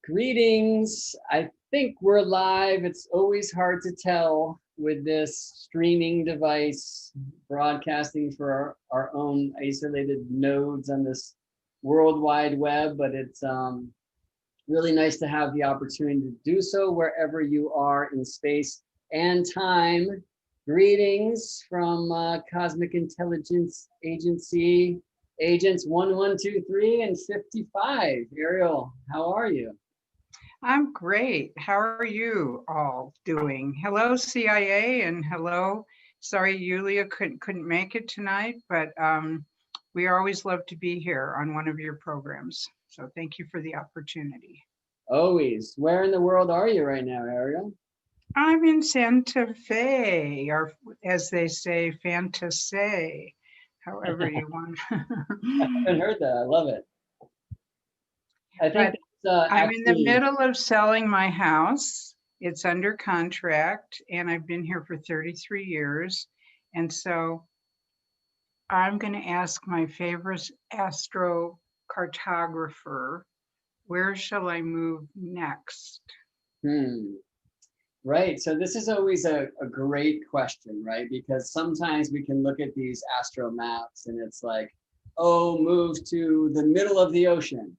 Greetings. I think we're live. It's always hard to tell with this streaming device broadcasting for our own isolated nodes on this world wide web, but it's really nice to have the opportunity to do so wherever you are in space and time. Greetings from Cosmic Intelligence Agency, Agents 1123 and 55. Arielle, how are you? I'm great. How are you all doing? Hello, CIA, and hello. Sorry, Yulia couldn't make it tonight, but we always love to be here on one of your programs. So thank you for the opportunity. Always. Where in the world are you right now, Arielle? I'm in Santa Fe, or as they say, fantasy, however you want. I haven't heard that. I love it. I think But that's I'm in the actually, middle of selling my house. It's under contract, and I've been here for 33 years. And so I'm going to ask my favorite astro cartographer, where shall I move next? Right. So this is always a great question, right? Because sometimes we can look at these astro maps and it's like, oh, move to the middle of the ocean.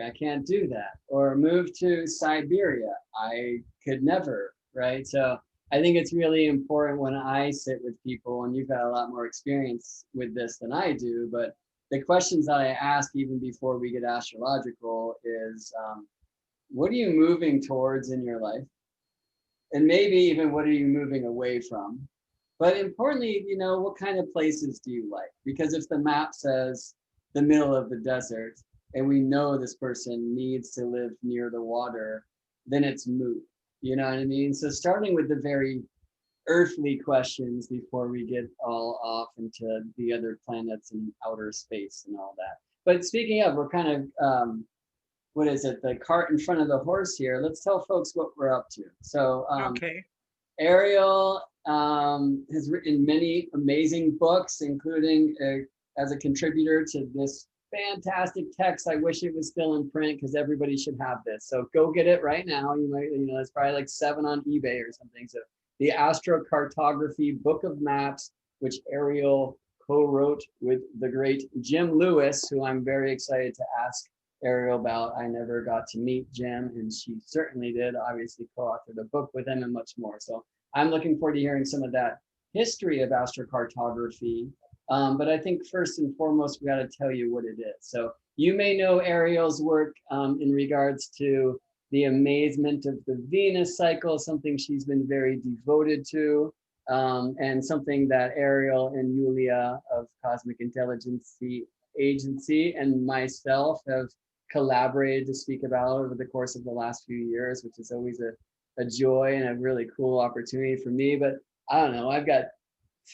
I can't do that. Or move to Siberia. I could never, right? So I think it's really important when I sit with people, and you've got a lot more experience with this than I do, but the questions that I ask even before we get astrological is, what are you moving towards in your life? And maybe even what are you moving away from? But importantly, what kind of places do you like? Because if the map says the middle of the desert, and we know this person needs to live near the water, then it's moot. You know what I mean? So starting with the very earthly questions before we get all off into the other planets and outer space and all that. But speaking of, we're kind of, what is it, the cart in front of the horse here. Let's tell folks what we're up to. So Okay. Arielle has written many amazing books, including as a contributor to this fantastic text. I wish it was still in print because everybody should have this. So go get it right now. You might, it's probably like 7 on eBay or something. So the Astro Cartography Book of Maps, which Arielle co-wrote with the great Jim Lewis, who I'm very excited to ask Arielle about. I never got to meet Jim, and she certainly did. Obviously co-authored a book with him and much more. So I'm looking forward to hearing some of that history of astrocartography. But I think first and foremost, we got to tell you what it is. So you may know Arielle's work in regards to the amazement of the Venus cycle, something she's been very devoted to, and something that Arielle and Yulia of Cosmic Intelligence Agency and myself have collaborated to speak about over the course of the last few years, which is always a joy and a really cool opportunity for me. But I don't know, I've got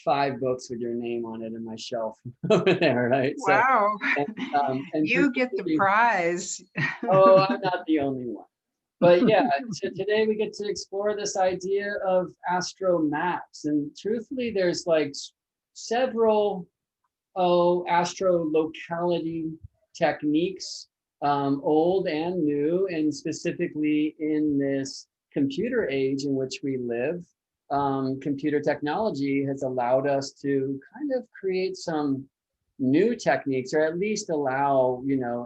5 books with your name on it in my shelf over there, right? Wow. So, and You get the prize. oh, I'm not the only one. But yeah, so today we get to explore this idea of astro maps. And truthfully, there's like several astro locality techniques, old and new, and specifically in this computer age in which we live. Computer technology has allowed us to kind of create some new techniques, or at least allow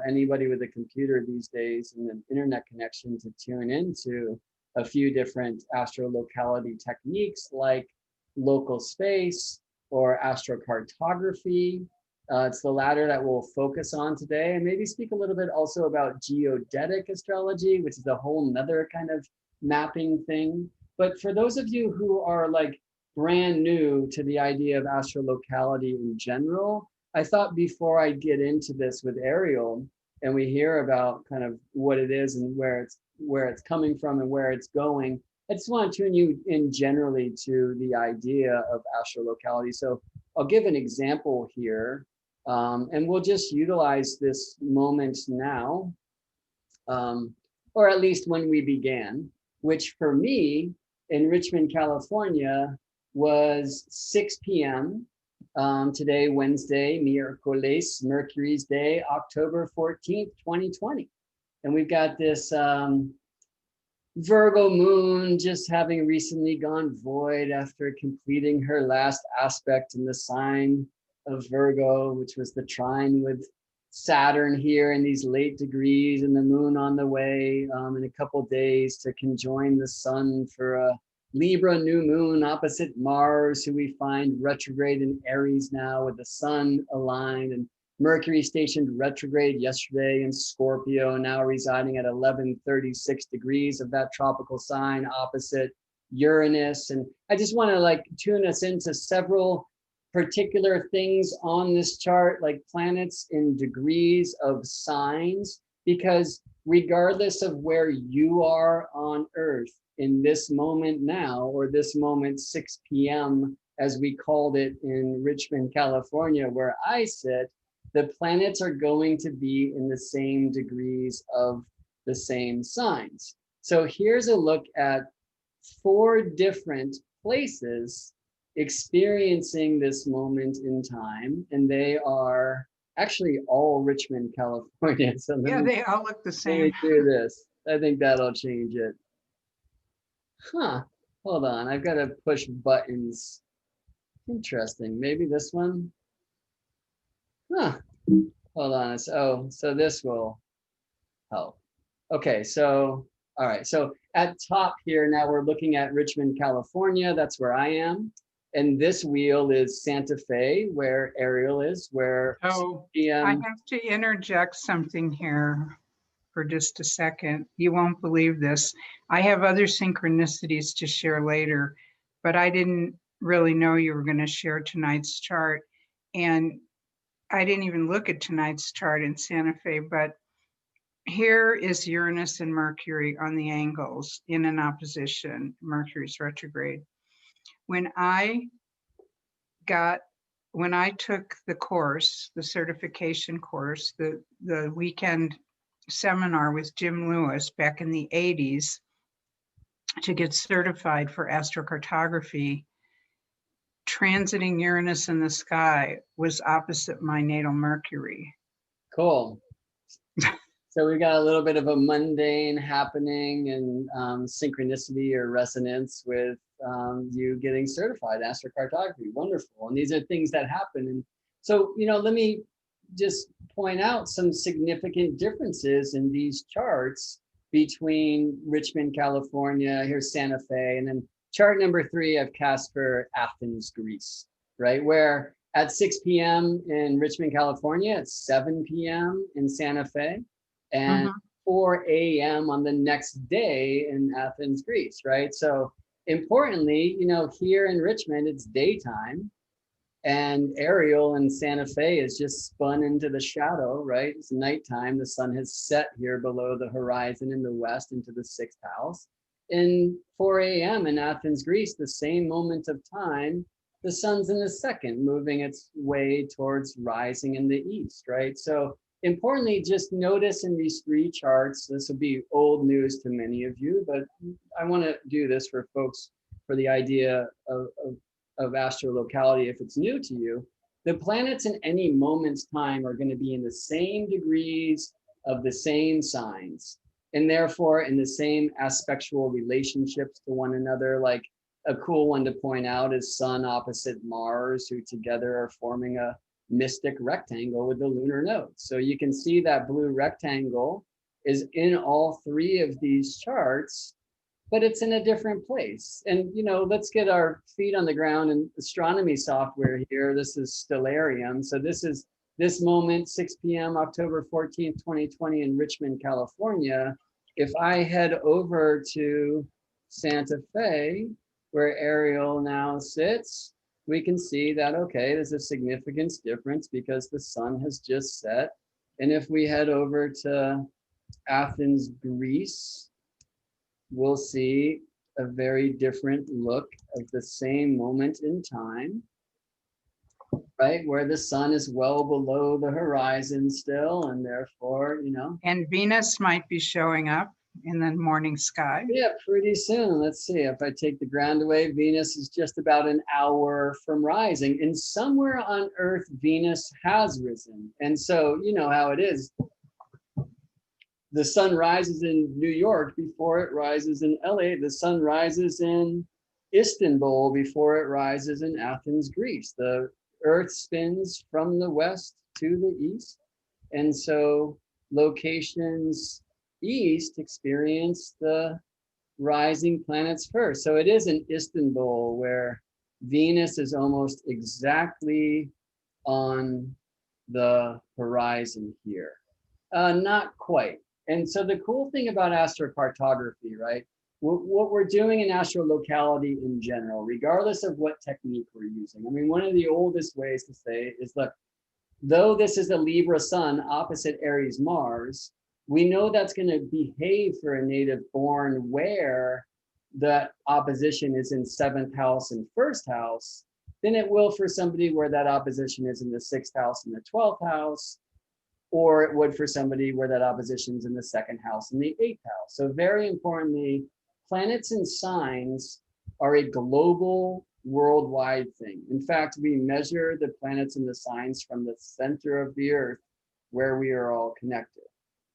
anybody with a computer these days and an internet connection to tune into a few different astrolocality techniques like local space or astrocartography. It's the latter that we'll focus on today, and maybe speak a little bit also about geodetic astrology, which is a whole nother kind of mapping thing. But for those of you who are like brand new to the idea of astrolocality in general, I thought before I get into this with Arielle and we hear about kind of what it is and where it's coming from and where it's going, I just want to tune you in generally to the idea of astrolocality. So I'll give an example here, and we'll just utilize this moment now, or at least when we began, which for me in Richmond, California, was 6 p.m. Today, Wednesday, miércoles, Mercury's Day, October 14th, 2020. And we've got this Virgo moon just having recently gone void after completing her last aspect in the sign of Virgo, which was the trine with Saturn here in these late degrees, and the moon on the way in a couple days to conjoin the sun for a Libra new moon opposite Mars, who we find retrograde in Aries now, with the sun aligned, and Mercury stationed retrograde yesterday in Scorpio, now residing at 1136 degrees of that tropical sign opposite Uranus. And I just want to like tune us into several particular things on this chart, like planets in degrees of signs, because regardless of where you are on Earth in this moment now, or this moment 6 p.m., as we called it in Richmond, California, where I sit, the planets are going to be in the same degrees of the same signs. So here's a look at 4 different places experiencing this moment in time, and they are actually all Richmond, California. So Yeah, they all look the let same. me do this. I think that'll change it. Huh, hold on, I've got to push buttons. Interesting, maybe this one? Huh, hold on. So this will help. Okay, so, all right. So at top here, now we're looking at Richmond, California. That's where I am. And this wheel is Santa Fe, where Arielle is, where Oh, I have to interject something here for just a second. You won't believe this. I have other synchronicities to share later, but I didn't really know you were going to share tonight's chart. And I didn't even look at tonight's chart in Santa Fe, but here is Uranus and Mercury on the angles in an opposition. Mercury's retrograde. When I took the course, the certification course, the weekend seminar with Jim Lewis back in the 80s to get certified for astrocartography, transiting Uranus in the sky was opposite my natal Mercury. Cool. So we got a little bit of a mundane happening and synchronicity or resonance with you getting certified astrocartography. Wonderful. And these are things that happen. And so, let me just point out some significant differences in these charts between Richmond, California, here's Santa Fe, and then chart number 3 I've cast for Athens, Greece, right? Where at 6 p.m. in Richmond, California, it's 7 p.m. in Santa Fe, and 4 a.m. on the next day in Athens, Greece, right? So importantly, here in Richmond, it's daytime, and Arielle in Santa Fe is just spun into the shadow, right? It's nighttime. The sun has set here below the horizon in the west into the 6th house. In 4 a.m. in Athens, Greece, the same moment of time, the sun's in the 2nd, moving its way towards rising in the east, right? So importantly, just notice in these 3 charts, this will be old news to many of you, but I want to do this for folks for the idea of astrolocality if it's new to you. The planets in any moment's time are going to be in the same degrees of the same signs, and therefore in the same aspectual relationships to one another. Like a cool one to point out is Sun opposite Mars, who together are forming a mystic rectangle with the lunar nodes. So you can see that blue rectangle is in all 3 of these charts, but it's in a different place. And, let's get our feet on the ground in astronomy software here. This is Stellarium. So this is this moment, 6 p.m., October 14th, 2020 in Richmond, California. If I head over to Santa Fe, where Arielle now sits, we can see that, okay, there's a significance difference because the sun has just set. And if we head over to Athens, Greece, we'll see a very different look of the same moment in time, right? Where the sun is well below the horizon still, and therefore, And Venus might be showing up in the morning sky. Yeah, pretty soon. Let's see. If I take the ground away, Venus is just about an hour from rising. And somewhere on Earth, Venus has risen. And so, you know how it is. the sun rises in New York before it rises in LA. The sun rises in Istanbul before it rises in Athens, Greece. The earth spins from the west to the east. And so locations east experience the rising planets first. So it is in Istanbul where Venus is almost exactly on the horizon here. Not quite. And so the cool thing about astrocartography, right? What we're doing in astrolocality in general, regardless of what technique we're using. I mean, one of the oldest ways to say is, look, though this is a Libra sun opposite Aries Mars, we know that's going to behave for a native born where the opposition is in 7th house and 1st house, than it will for somebody where that opposition is in the 6th house and the 12th house, or it would for somebody where that opposition is in the 2nd house and the 8th house. So very importantly, planets and signs are a global, worldwide thing. In fact, we measure the planets and the signs from the center of the earth where we are all connected.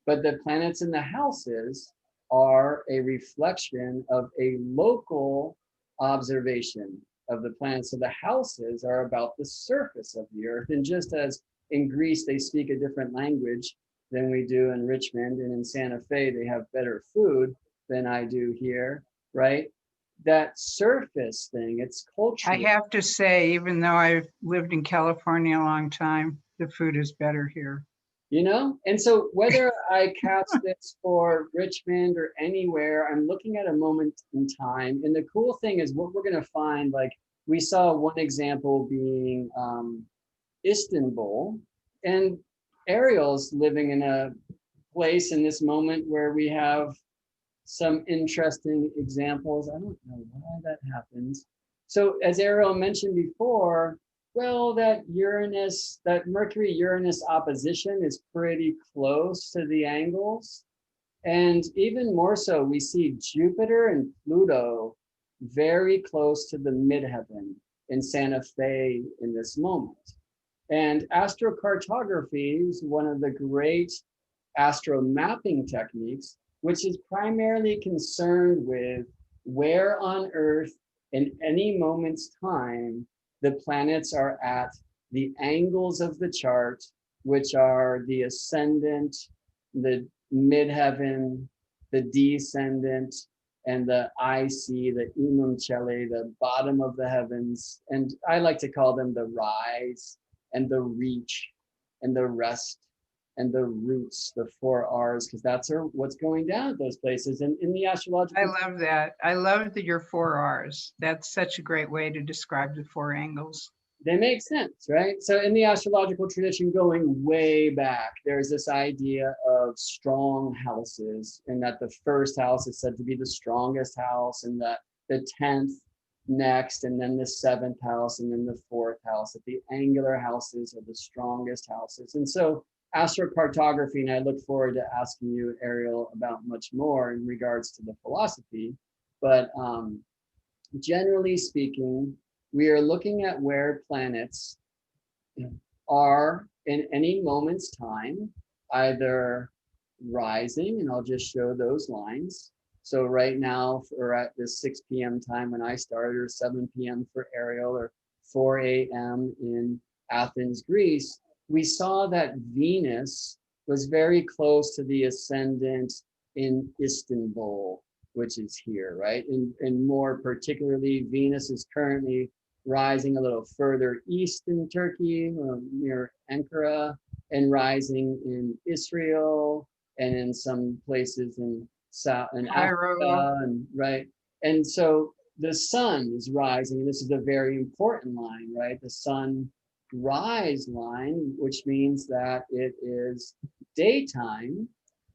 But the planets and the houses are a reflection of a local observation of the planets. So the houses are about the surface of the earth. And just as in Greece, they speak a different language than we do in Richmond, and in Santa Fe, they have better food than I do here, right? That surface thing, it's cultural. I have to say, even though I've lived in California a long time, the food is better here. You know? And so whether I cast this for Richmond or anywhere, I'm looking at a moment in time. And the cool thing is what we're going to find, like we saw one example being Istanbul, and Arielle's living in a place in this moment where we have some interesting examples. I don't know why that happens. So as Arielle mentioned before, well, that Uranus, that Mercury-Uranus opposition is pretty close to the angles. And even more so, we see Jupiter and Pluto very close to the midheaven in Santa Fe in this moment. And astrocartography is one of the great astro mapping techniques, which is primarily concerned with where on Earth in any moment's time the planets are at the angles of the chart, which are the ascendant, the midheaven, the descendant, and the IC, the Unum Celi, the bottom of the heavens. And I like to call them the rise and the reach and the rest and the roots, the 4 R's, because that's what's going down at those places. And in the astrological, I love that. I love your 4 R's. That's such a great way to describe the 4 angles. They make sense, right? So in the astrological tradition, going way back, there's this idea of strong houses, and that the 1st house is said to be the strongest house, and that the 10th next, and then the 7th house, and then the 4th house, that the angular houses are the strongest houses. And so astrocartography, and I look forward to asking you, Arielle, about much more in regards to the philosophy, but generally speaking, we are looking at where planets are in any moment's time, either rising, and I'll just show those lines. So right now, we're at the 6 p.m. time when I started, or 7 p.m. for Arielle, or 4 a.m. in Athens, Greece, we saw that Venus was very close to the ascendant in Istanbul, which is here, right? And more particularly, Venus is currently rising a little further east in Turkey, near Ankara, and rising in Israel, and in some places in South and Africa, and right. And so the sun is rising. This is a very important line, right? The sun rise line, which means that it is daytime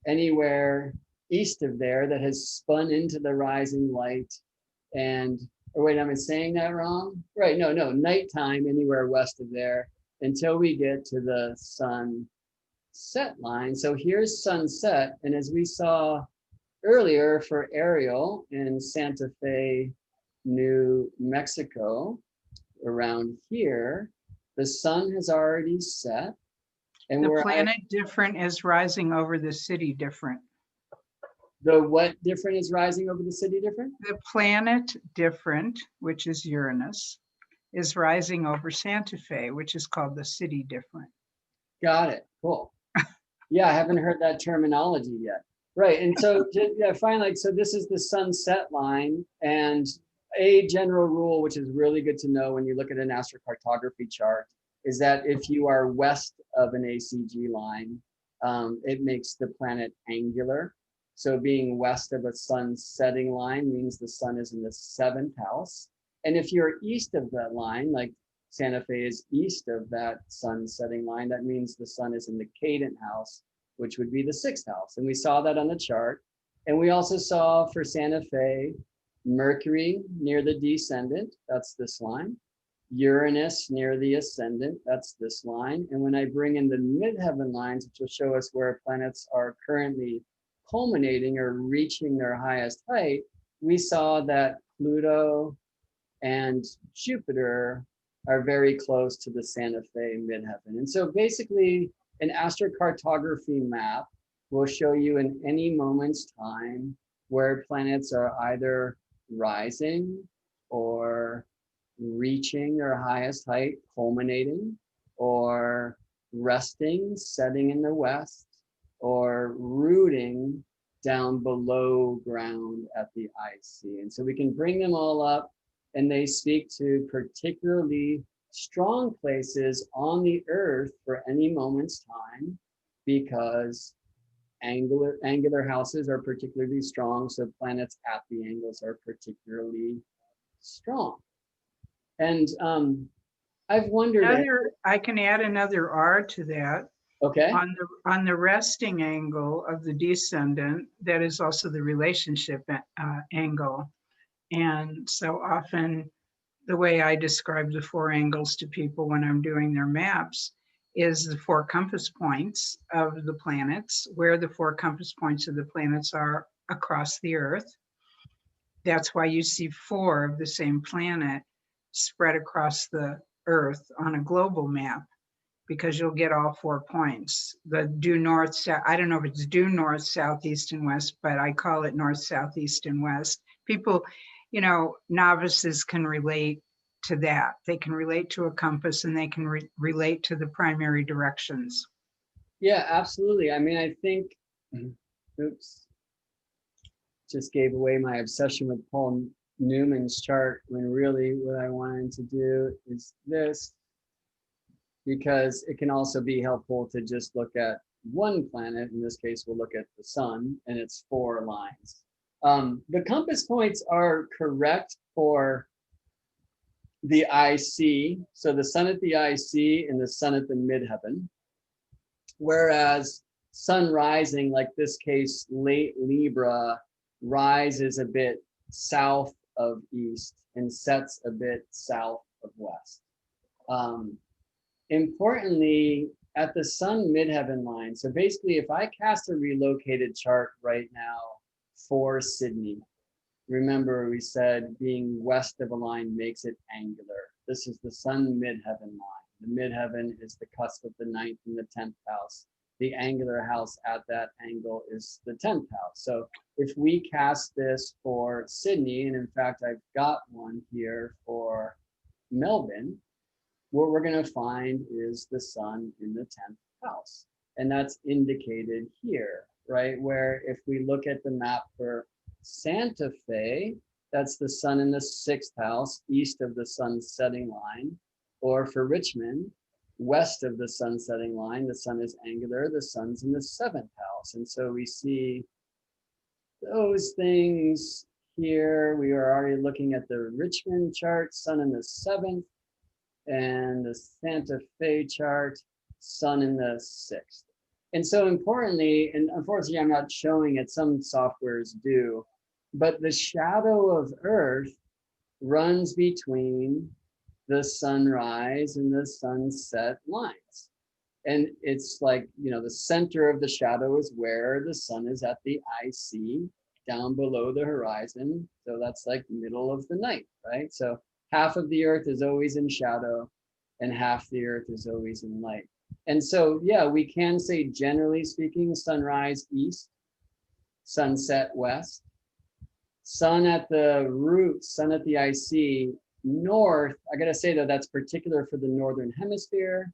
anywhere east of there that has spun into the rising light. And or wait, am I saying that wrong? Right, no, nighttime anywhere west of there until we get to the sunset line. So here's sunset, and as we saw earlier for Arielle in Santa Fe, New Mexico, around here, the sun has already set. And the planet different is rising over the city different. The what different is rising over the city different? The planet different, which is Uranus, is rising over Santa Fe, which is called the city different. Got it. Cool. Yeah, I haven't heard that terminology yet. Right. And so, yeah, finally, so this is the sunset line. And a general rule, which is really good to know when you look at an astrocartography chart, is that if you are west of an ACG line, it makes the planet angular. So being west of a sun setting line means the sun is in the 7th house. And if you're east of that line, like Santa Fe is east of that sun setting line, that means the sun is in the cadent house, which would be the 6th house. And we saw that on the chart. And we also saw for Santa Fe, Mercury near the descendant, that's this line. Uranus near the ascendant, that's this line. And when I bring in the midheaven lines, which will show us where planets are currently culminating or reaching their highest height, we saw that Pluto and Jupiter are very close to the Santa Fe midheaven. And so basically, an astrocartography map will show you in any moment's time where planets are either rising or reaching their highest height, culminating, or resting, setting in the west, or rooting down below ground at the IC. And so we can bring them all up, and they speak to particularly strong places on the earth for any moment's time, because angular houses are particularly strong, so planets at the angles are particularly strong. And I've wondered. I can add another R to that. Okay. On the resting angle of the descendant, that is also the relationship angle. And so often the way I describe the 4 angles to people when I'm doing their maps is the 4 compass points of the planets, where the 4 compass points of the planets are across the Earth. That's why you see 4 of the same planet spread across the Earth on a global map, because you'll get all 4 points. The due north, south, I don't know if it's due north, south, east, and west, but I call it north, south, east, and west. People, novices can relate to that. They can relate to a compass, and they can relate to the primary directions. Yeah, absolutely. I mean, I think, oops, just gave away my obsession with Paul Newman's chart, when really what I wanted to do is this, because it can also be helpful to just look at one planet. In this case, we'll look at the sun, and it's 4 lines. The compass points are correct for the IC, so the sun at the IC and the sun at the midheaven, whereas sun rising, like this case, late Libra, rises a bit south of east and sets a bit south of west. Importantly, at the sun midheaven line, so basically if I cast a relocated chart right now for Sydney, remember we said being west of a line makes it angular. This is the sun midheaven line. The midheaven is the cusp of the 9th and the 10th house. The angular house at that angle is the 10th house. So if we cast this for Sydney, and in fact, I've got one here for Melbourne, what we're going to find is the sun in the 10th house. And that's indicated here, right? Where if we look at the map for Santa Fe, that's the sun in the 6th house, east of the sun setting line. Or for Richmond, west of the sun setting line, the sun is angular, the sun's in the 7th house. And so we see those things here. We are already looking at the Richmond chart, sun in the 7th, and the Santa Fe chart, sun in the 6th. And so importantly, and unfortunately I'm not showing it, some softwares do, but the shadow of Earth runs between the sunrise and the sunset lines. And it's like, the center of the shadow is where the sun is at the IC, down below the horizon. So that's like middle of the night, right? So half of the Earth is always in shadow and half the Earth is always in light. And so, yeah, we can say, generally speaking, sunrise east, sunset west. Sun at the root, sun at the IC, north. I gotta say though, that's particular for the northern hemisphere,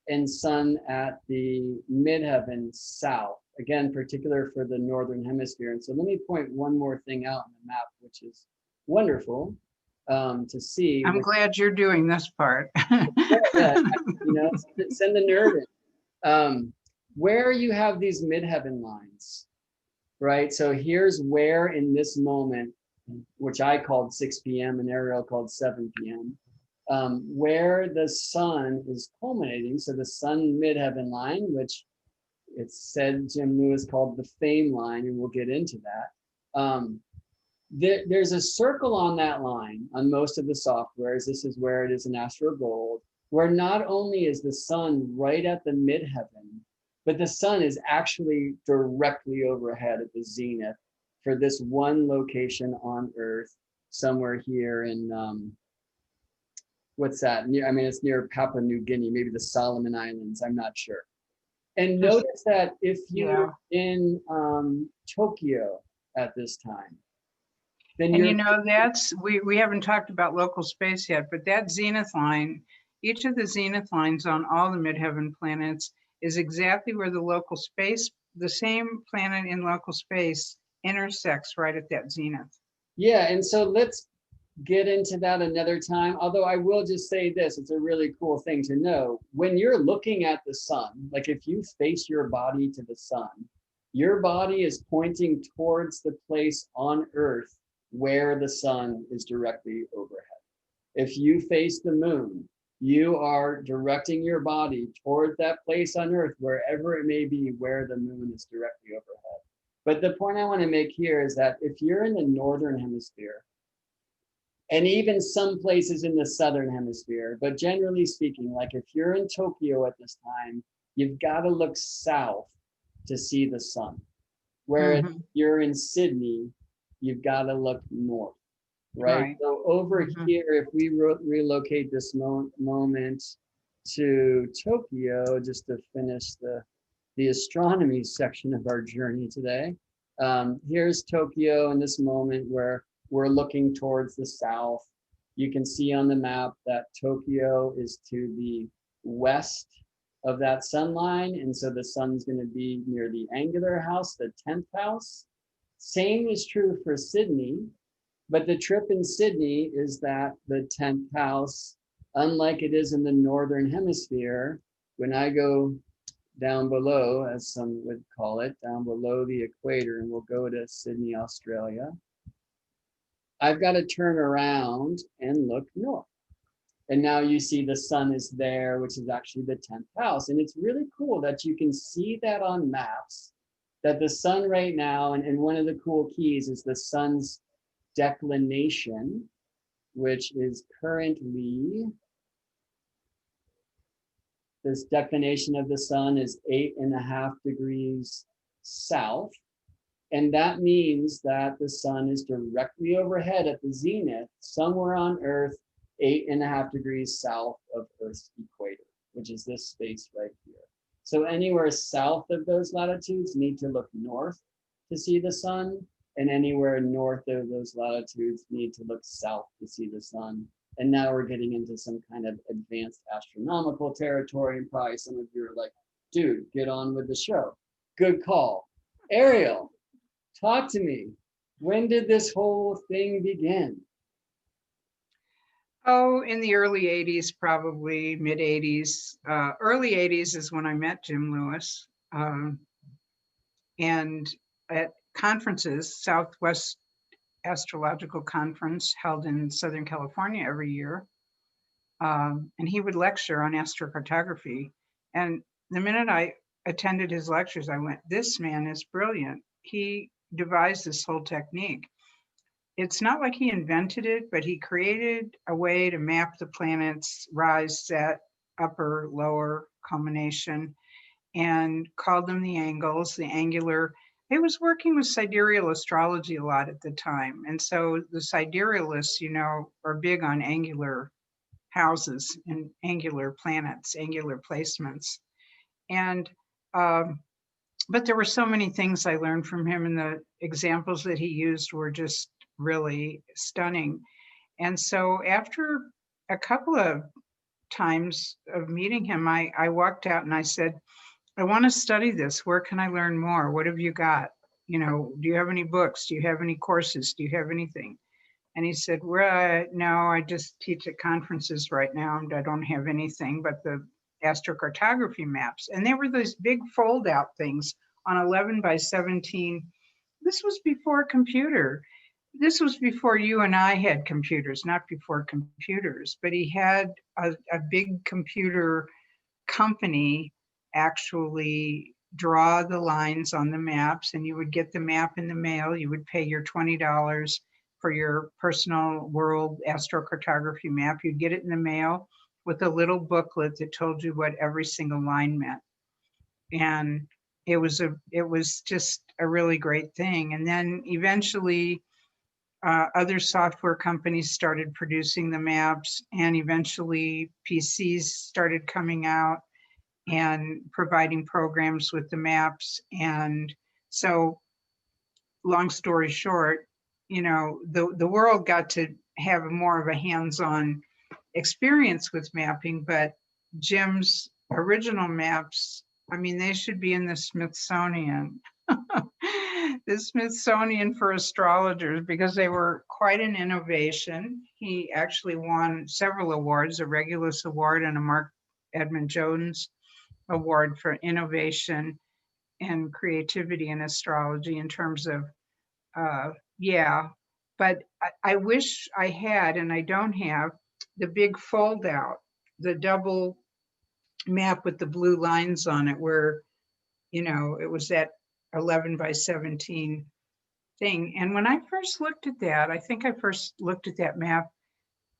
and sun at the midheaven south. Again, particular for the northern hemisphere. And so let me point one more thing out on the map, which is wonderful to see. I'm glad you're doing this part. Yeah, you know, send the nerd in. Where you have these midheaven lines, right? So here's where in this moment, which I called 6 p.m. and Arielle called 7 p.m., where the sun is culminating. So the sun midheaven line, which it's said Jim Lewis called the fame line, and we'll get into that. There's a circle on that line on most of the softwares. This is where it is in Astro Gold, where not only is the sun right at the midheaven, but the sun is actually directly overhead at the zenith for this one location on Earth, somewhere here in, what's that? I mean, it's near Papua New Guinea, maybe the Solomon Islands, I'm not sure. And notice that if you're in Tokyo at this time, then and you know, that's, we haven't talked about local space yet, but that zenith line, each of the zenith lines on all the midheaven planets is exactly where the local space, the same planet in local space intersects right at that zenith. Yeah, and so let's get into that another time. Although I will just say this, it's a really cool thing to know. When you're looking at the sun, like if you face your body to the sun, your body is pointing towards the place on Earth where the sun is directly overhead. If you face the moon, you are directing your body toward that place on Earth, wherever it may be, where the moon is directly overhead. But the point I want to make here is that if you're in the northern hemisphere, and even some places in the southern hemisphere, but generally speaking, like if you're in Tokyo at this time, you've got to look south to see the sun. Whereas if you're in Sydney, you've got to look north. Right? So over here, if we relocate this moment to Tokyo, just to finish the astronomy section of our journey today, here's Tokyo in this moment where we're looking towards the south. You can see on the map that Tokyo is to the west of that sun line, and so the sun's going to be near the angular house, the 10th house. Same is true for Sydney. But the trip in Sydney is that the 10th house, unlike it is in the northern hemisphere, when I go down below, as some would call it, down below the equator, and we'll go to Sydney, Australia, I've got to turn around and look north. And now you see the sun is there, which is actually the 10th house. And it's really cool that you can see that on maps, that the sun right now, and one of the cool keys is the sun's declination, which is currently, this declination of the sun is 8.5 degrees south. And that means that the sun is directly overhead at the zenith, somewhere on Earth, 8.5 degrees south of Earth's equator, which is this space right here. So anywhere south of those latitudes need to look north to see the sun. And anywhere north of those latitudes need to look south to see the sun. And now we're getting into some kind of advanced astronomical territory, and probably some of you are like, dude, get on with the show. Good call. Arielle, talk to me. When did this whole thing begin? Oh, in the early 80s, probably mid 80s. Early 80s is when I met Jim Lewis. And at conferences, Southwest Astrological Conference held in Southern California every year. And he would lecture on astrocartography. And the minute I attended his lectures, I went, this man is brilliant. He devised this whole technique. It's not like he invented it, but he created a way to map the planets, rise, set, upper, lower, culmination, and called them the angles, the angular. He was working with sidereal astrology a lot at the time. And so the siderealists, you know, are big on angular houses and angular planets, angular placements. And but there were so many things I learned from him, and the examples that he used were just really stunning. And so after a couple of times of meeting him, I walked out and I said, I want to study this. Where can I learn more? What have you got? You know, do you have any books? Do you have any courses? Do you have anything? And he said, well, no, I just teach at conferences right now, and I don't have anything but the astrocartography maps. And they were those big fold out things on 11 by 17. This was before computer. This was before you and I had computers, not before computers, but he had a big computer company actually draw the lines on the maps, and you would get the map in the mail. You would pay your $20 for your personal world astrocartography map. You'd get it in the mail with a little booklet that told you what every single line meant. And it was just a really great thing. And then eventually other software companies started producing the maps, and eventually PCs started coming out and providing programs with the maps. And so, long story short, you know, the world got to have more of a hands-on experience with mapping, but Jim's original maps, I mean, they should be in the Smithsonian. The Smithsonian for astrologers, because they were quite an innovation. He actually won several awards, a Regulus Award and a Mark Edmund Jones Award for innovation and creativity in astrology in terms of, yeah. But I wish I had, and I don't have, the big fold out, the double map with the blue lines on it, where, you know, it was that 11 by 17 thing. And when I first looked at that, I think I first looked at that map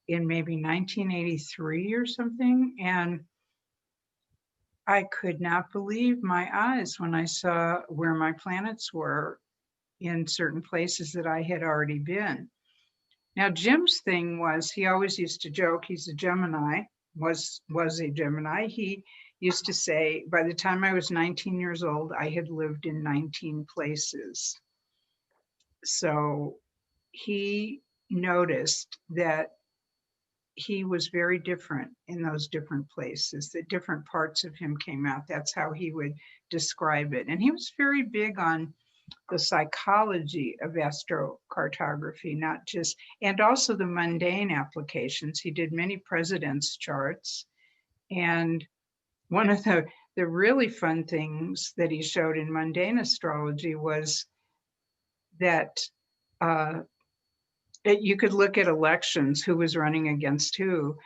in maybe 1983 or something. And I could not believe my eyes when I saw where my planets were in certain places that I had already been. Now, Jim's thing was, he always used to joke, he's a Gemini, was a Gemini. He used to say, by the time I was 19 years old, I had lived in 19 places. So he noticed that he was very different in those different places, that different parts of him came out. That's how he would describe it. And he was very big on the psychology of astrocartography, not just, and also the mundane applications. He did many presidents' charts. And one of the really fun things that he showed in mundane astrology was that you could look at elections, who was running against who,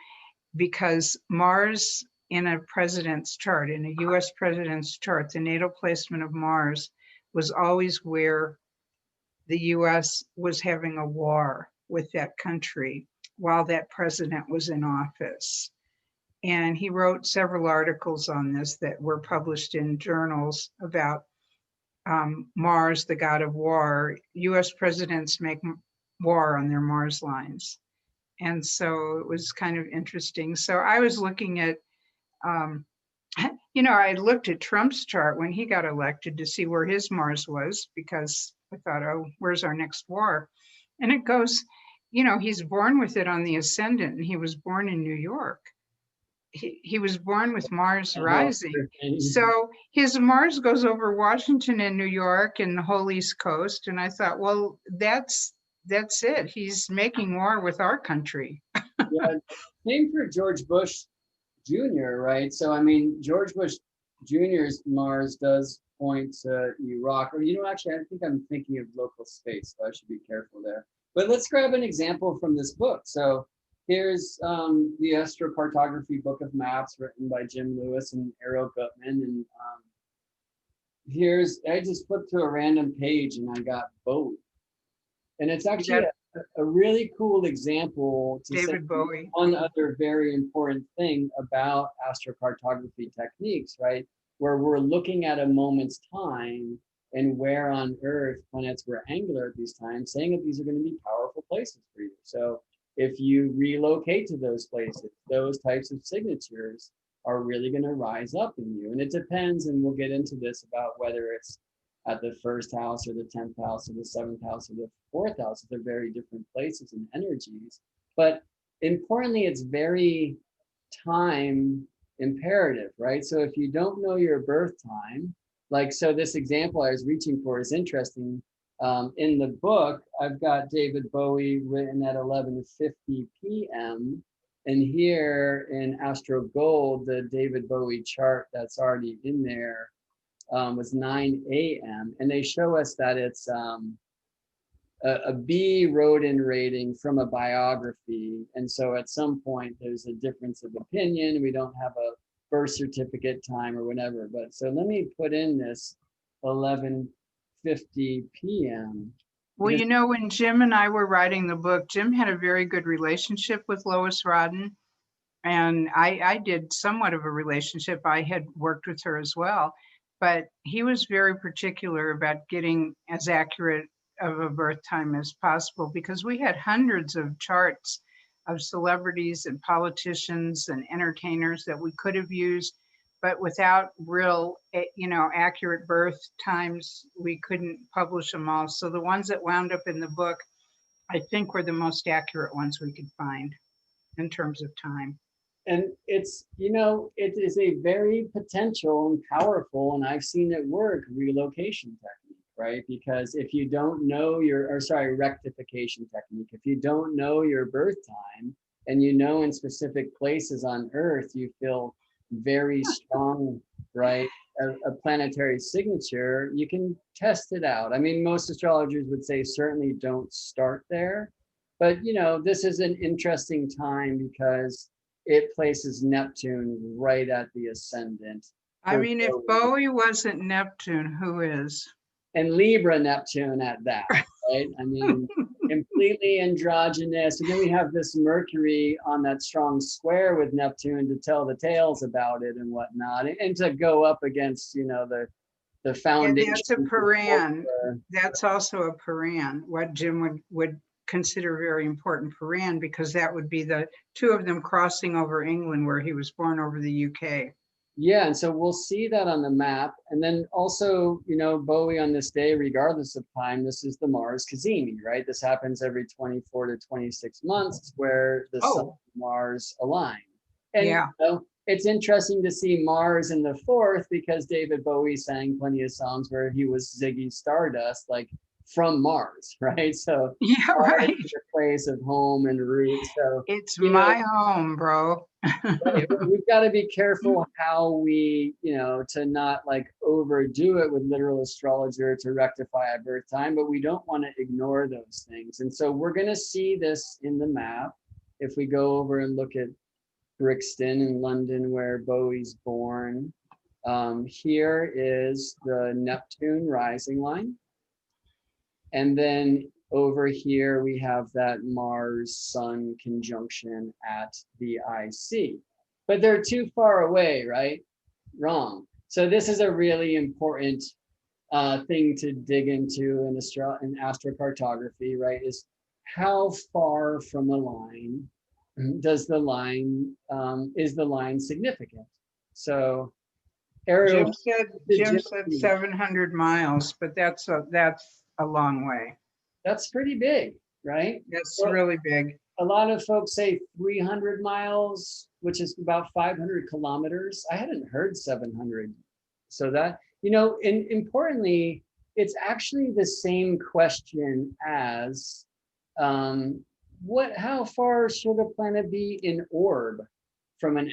because Mars in a president's chart, in a US president's chart, the natal placement of Mars was always where the US was having a war with that country while that president was in office. And he wrote several articles on this that were published in journals about Mars, the god of war. US presidents make war on their Mars lines. And so it was kind of interesting. So I was looking at, you know, I looked at Trump's chart when he got elected to see where his Mars was, because I thought, oh, where's our next war? And it goes, you know, he's born with it on the ascendant, and he was born in New York. He was born with Mars rising. So his Mars goes over Washington and New York and the whole East Coast. And I thought, well, that's it. He's making war with our country. Yeah, same for George Bush Jr., right? So, I mean, George Bush Jr.'s Mars does point to Iraq, or, you know, actually, I think I'm thinking of local states, so I should be careful there. But let's grab an example from this book. So here's the Astrocartography Book of Maps written by Jim Lewis and Arielle Guttman. And I just flipped to a random page and I got Bowie. And it's actually a really cool example to David Bowie. One other very important thing about astrocartography techniques, right? Where we're looking at a moment's time and where on Earth planets were angular at these times, saying that these are going to be powerful places for you. So if you relocate to those places, those types of signatures are really going to rise up in you. And it depends, and we'll get into this about whether it's at the first house or the 10th house or the 7th house or the 4th house. They're very different places and energies. But importantly, it's very time imperative, right? So if you don't know your birth time, like, so this example I was reaching for is interesting. In the book, I've got David Bowie written at 11:50 p.m. And here in Astro Gold, the David Bowie chart that's already in there was 9 a.m. And they show us that it's a B wrote-in rating from a biography. And so at some point, there's a difference of opinion. We don't have a birth certificate time or whatever. But so let me put in this 11:50 p.m. Well, you know, when Jim and I were writing the book, Jim had a very good relationship with Lois Rodden. And I did somewhat of a relationship. I had worked with her as well. But he was very particular about getting as accurate of a birth time as possible, because we had hundreds of charts of celebrities and politicians and entertainers that we could have used, but without real, accurate birth times, we couldn't publish them all. So the ones that wound up in the book, I think, were the most accurate ones we could find in terms of time. And it's, it is a very potential and powerful, and I've seen it work, relocation technique, right? Because if you don't know rectification technique, if you don't know your birth time, and in specific places on Earth, you feel very strong, right? A planetary signature, you can test it out. I mean, most astrologers would say certainly don't start there, but this is an interesting time because it places Neptune right at the ascendant. I mean, if Bowie wasn't Neptune, who is? And Libra Neptune at that, right? I mean, completely androgynous. And then we have this Mercury on that strong square with Neptune to tell the tales about it and whatnot, and to go up against, the foundation. Yeah, that's a Paran. That's also a Paran, what Jim would consider very important Paran, because that would be the two of them crossing over England, where he was born, over the UK. Yeah, and so we'll see that on the map. And then also, Bowie on this day, regardless of time, this is the Mars Cazimi, right? This happens every 24 to 26 months, where the Sun and Mars align. And yeah. It's interesting to see Mars in the 4th, because David Bowie sang plenty of songs where he was Ziggy Stardust, like from Mars, right? So yeah, right. The place of home and roots. So it's my home, bro. Right. We've got to be careful how we, to not overdo it with literal astrologer to rectify a birth time, but we don't want to ignore those things. And so we're going to see this in the map. If we go over and look at Brixton in London, where Bowie's born, here is the Neptune rising line. And then over here, we have that Mars-Sun conjunction at the IC. But they're too far away, right? Wrong. So this is a really important thing to dig into in astrocartography, right? Is how far from a line does the line, is the line significant? So Jim said 700 miles, but that's a long way. That's pretty big, right? That's really big. A lot of folks say 300 miles, which is about 500 kilometers. I hadn't heard 700. So that, and importantly, it's actually the same question as how far should a planet be in orb from an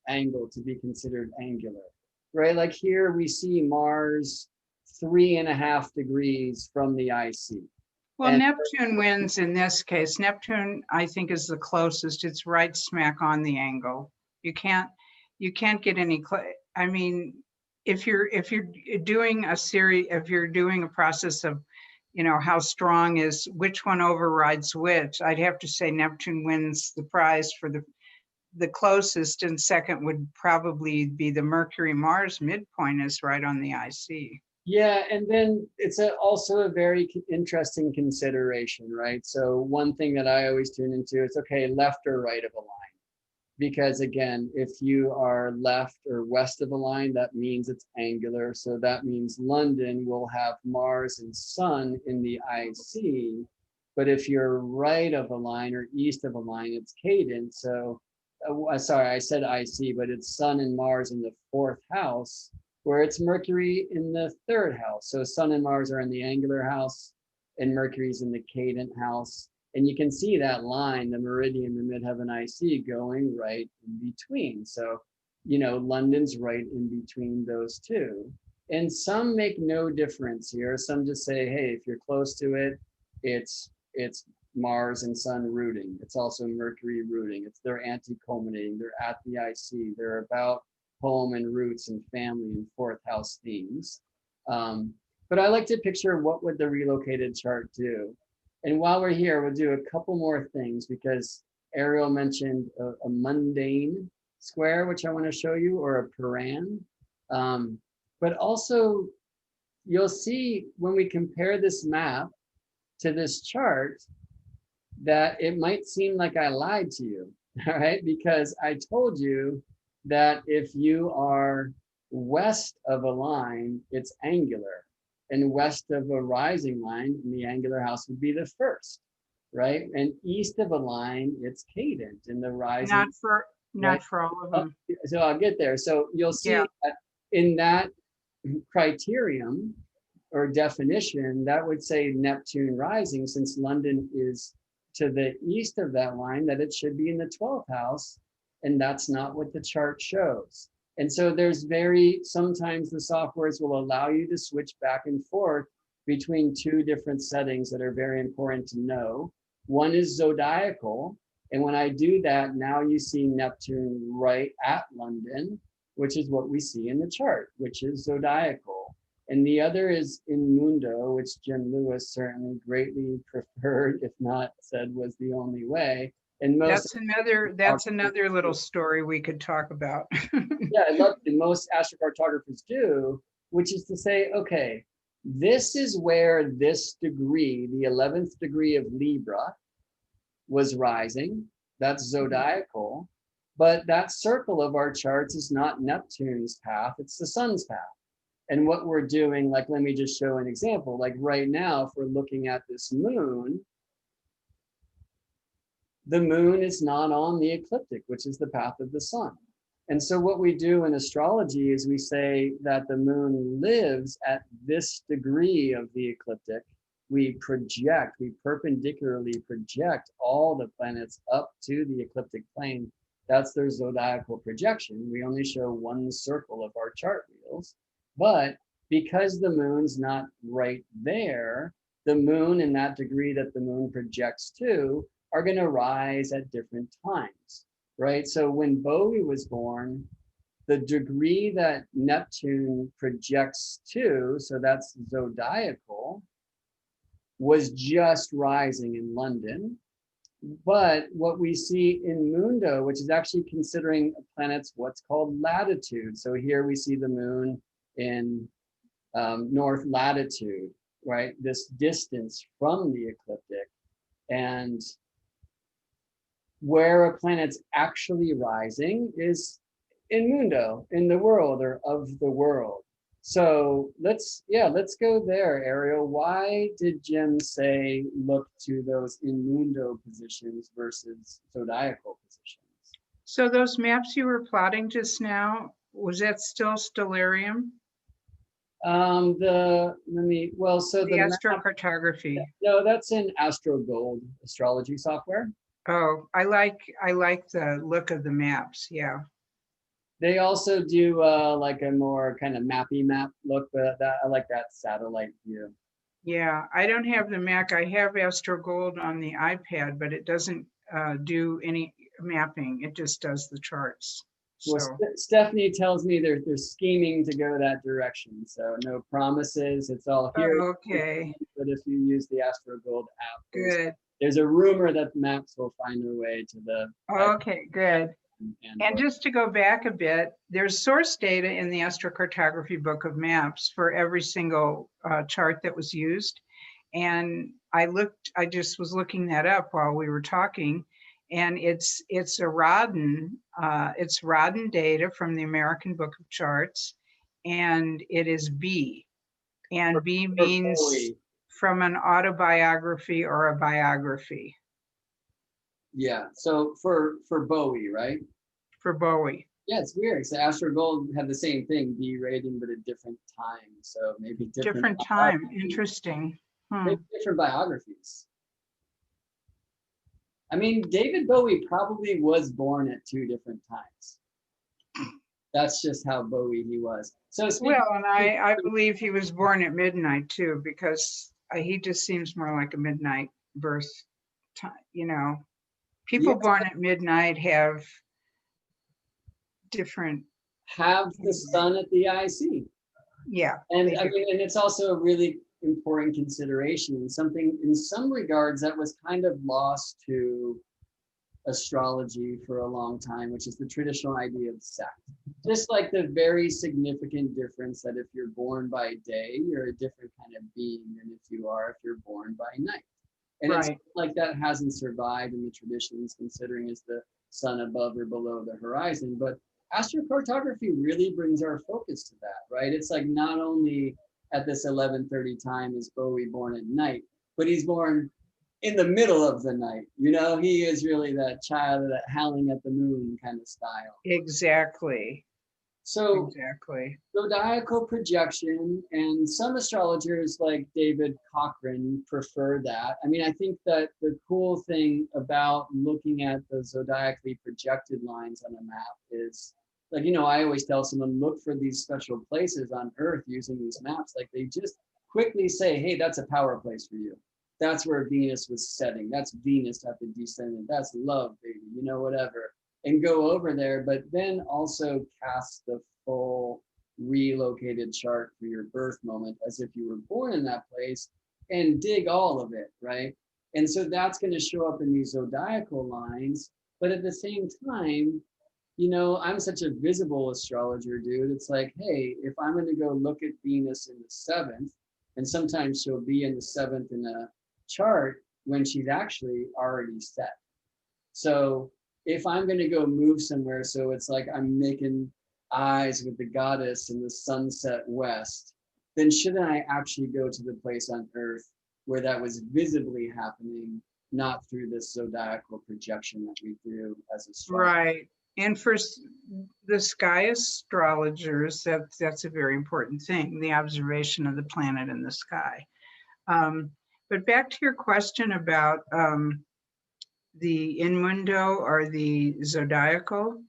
angle to be considered angular, right? Like here we see Mars 3.5 degrees from the IC. Well, and Neptune wins in this case. Neptune, I think, is the closest. It's right smack on the angle. You can't get any. I mean, if you're doing a process of, how strong is which one overrides which, I'd have to say Neptune wins the prize for the closest, and second would probably be the Mercury-Mars midpoint is right on the IC. Yeah, and then it's also a very interesting consideration, right? So one thing that I always tune into is, okay, left or right of a line. because again, if you are left or west of a line, that means it's angular. So that means London will have Mars and Sun in the IC. But if you're right of a line or east of a line, it's cadent. So, sorry, I said IC, but it's Sun and Mars in the fourth house, where it's Mercury in the third house. So Sun and Mars are in the angular house, and Mercury's in the cadent house. And you can see that line, the meridian, the midheaven IC, going right in between. So, London's right in between those two. And some make no difference here. Some just say, hey, if you're close to it, it's Mars and Sun rooting. It's also Mercury rooting. They're anti-culminating. They're at the IC. They're about home and roots and family and fourth house themes. But I like to picture what would the relocated chart do. And while we're here, we'll do a couple more things because Arielle mentioned a mundane square, which I want to show you, or a paran. But also, you'll see when we compare this map to this chart that it might seem like I lied to you, all right? Because I told you that if you are west of a line, it's angular. And west of a rising line in the angular house would be the first, right? And east of a line, it's cadent in the rising. Not for all of them. So I'll get there. So you'll see that in that criterion or definition, that would say Neptune rising, since London is to the east of that line, that it should be in the 12th house. And that's not what the chart shows. And so sometimes the softwares will allow you to switch back and forth between two different settings that are very important to know. One is zodiacal. And when I do that, now you see Neptune right at London, which is what we see in the chart, which is zodiacal. And the other is in Mundo, which Jim Lewis certainly greatly preferred, if not said was the only way. And that's another little story we could talk about. Yeah, I love it. Most astrocartographers do, which is to say, okay, this is where this degree, the 11th degree of Libra, was rising. That's zodiacal. But that circle of our charts is not Neptune's path, it's the sun's path. And what we're doing, like, let me just show an example. Like right now, if we're looking at this moon, the moon is not on the ecliptic, which is the path of the sun. And so what we do in astrology is we say that the moon lives at this degree of the ecliptic. We perpendicularly project all the planets up to the ecliptic plane. That's their zodiacal projection. We only show one circle of our chart wheels. But because the moon's not right there, the moon and that degree that the moon projects to are going to rise at different times, right? So when Bowie was born, the degree that Neptune projects to, so that's zodiacal, was just rising in London. But what we see in Mundo, which is actually considering a planet's what's called latitude. So here we see the moon in north latitude, right? This distance from the ecliptic. And where a planet's actually rising is in Mundo, in the world or of the world. So let's go there, Arielle. Why did Jim say look to those in Mundo positions versus zodiacal positions? So those maps you were plotting just now, was that still stellarium? The astrocartography. No, that's in Astro Gold astrology software. Oh, I like the look of the maps. Yeah. They also do like a more kind of mappy map look, but I like that satellite view. Yeah, I don't have the Mac. I have Astro Gold on the iPad, but it doesn't do any mapping. It just does the charts. Well, So Stephanie tells me they're scheming to go that direction. So no promises. It's all here. Okay. But if you use the Astro Gold app, Good. There's a rumor that maps will find their way to the. Okay, good. And just to go back a bit, there's source data in the astrocartography book of maps for every single chart that was used. And I just was looking that up while we were talking. And it's Rodden data from the American Book of Charts, and it is B. And B means Bowie. from an autobiography or a biography. Yeah. So for Bowie, right? For Bowie. Yeah, it's weird. So Astro Gold had the same thing, B rating, but at different times. So maybe Different time. Interesting. Maybe different biographies. I mean, David Bowie probably was born at 2 different times. That's just how Bowie he was. So well, and I believe he was born at midnight too, because he just seems more like a midnight birth time. You know, people born at midnight have different. Have the sun at the IC. Yeah. And I mean, and it's also a really important consideration, and something in some regards that was kind of lost to astrology for a long time, which is the traditional idea of sect. Just like the very significant difference that if you're born by day, you're a different kind of being than if you're born by night. And It's like that hasn't survived in the traditions, considering is the sun above or below the horizon. But astrocartography really brings our focus to that, right? It's like not only at this 11:30 time is Bowie born at night, but he's born in the middle of the night. You know, he is really that child of that howling at the moon kind of style. Exactly. So exactly. Zodiacal projection, and some astrologers like David Cochran prefer that. I mean, I think that the cool thing about looking at the zodiacally projected lines on a map is, like, you know, I always tell someone, look for these special places on Earth using these maps. Like, they just quickly say, hey, that's a power place for you. That's where Venus was setting. That's Venus at the descendant. That's love, baby, you know, whatever. And go over there, but then also cast the full relocated chart for your birth moment as if you were born in that place, and dig all of it, right? And so that's going to show up in these zodiacal lines. But at the same time, you know, I'm such a visible astrologer, dude. It's like, hey, if I'm going to go look at Venus in the 7th, and sometimes she'll be in the 7th in a chart when she's actually already set. So if I'm going to go move somewhere, so it's like I'm making eyes with the goddess in the sunset west, then shouldn't I actually go to the place on Earth where that was visibly happening, not through this zodiacal projection that we do as astrologers? Right. And for the sky astrologers, that's a very important thing, the observation of the planet in the sky. But back to your question about the Mundo or the Zodiacal.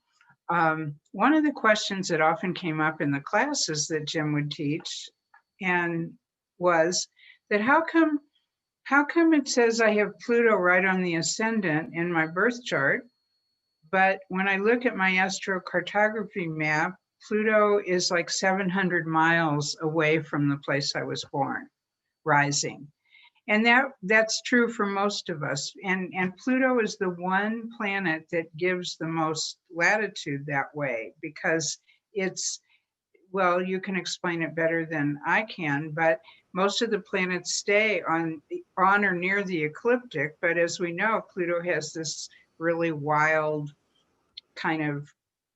One of the questions that often came up in the classes that Jim would teach and was that how come it says I have Pluto right on the ascendant in my birth chart, but when I look at my astrocartography map, Pluto is like 700 miles away from the place I was born, rising. And that's true for most of us. And Pluto is the one planet that gives the most latitude that way, because it's, well, you can explain it better than I can, but most of the planets stay on or near the ecliptic. But as we know, Pluto has this really wild kind of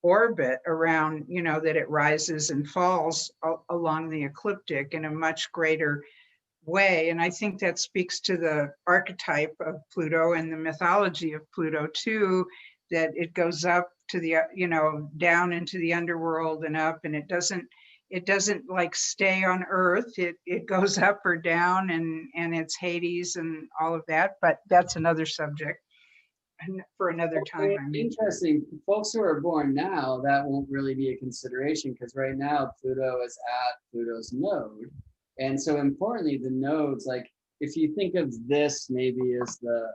orbit around, you know, that it rises and falls along the ecliptic in a much greater way. And I think that speaks to the archetype of Pluto and the mythology of Pluto too, that it goes up to the, you know, down into the underworld and up, and it doesn't like stay on Earth. It goes up or down, and it's Hades and all of that, but that's another subject for another time. I mean. Interesting. Folks who are born now, that won't really be a consideration, because right now Pluto is at Pluto's node. And so importantly, the nodes, like if you think of this maybe as the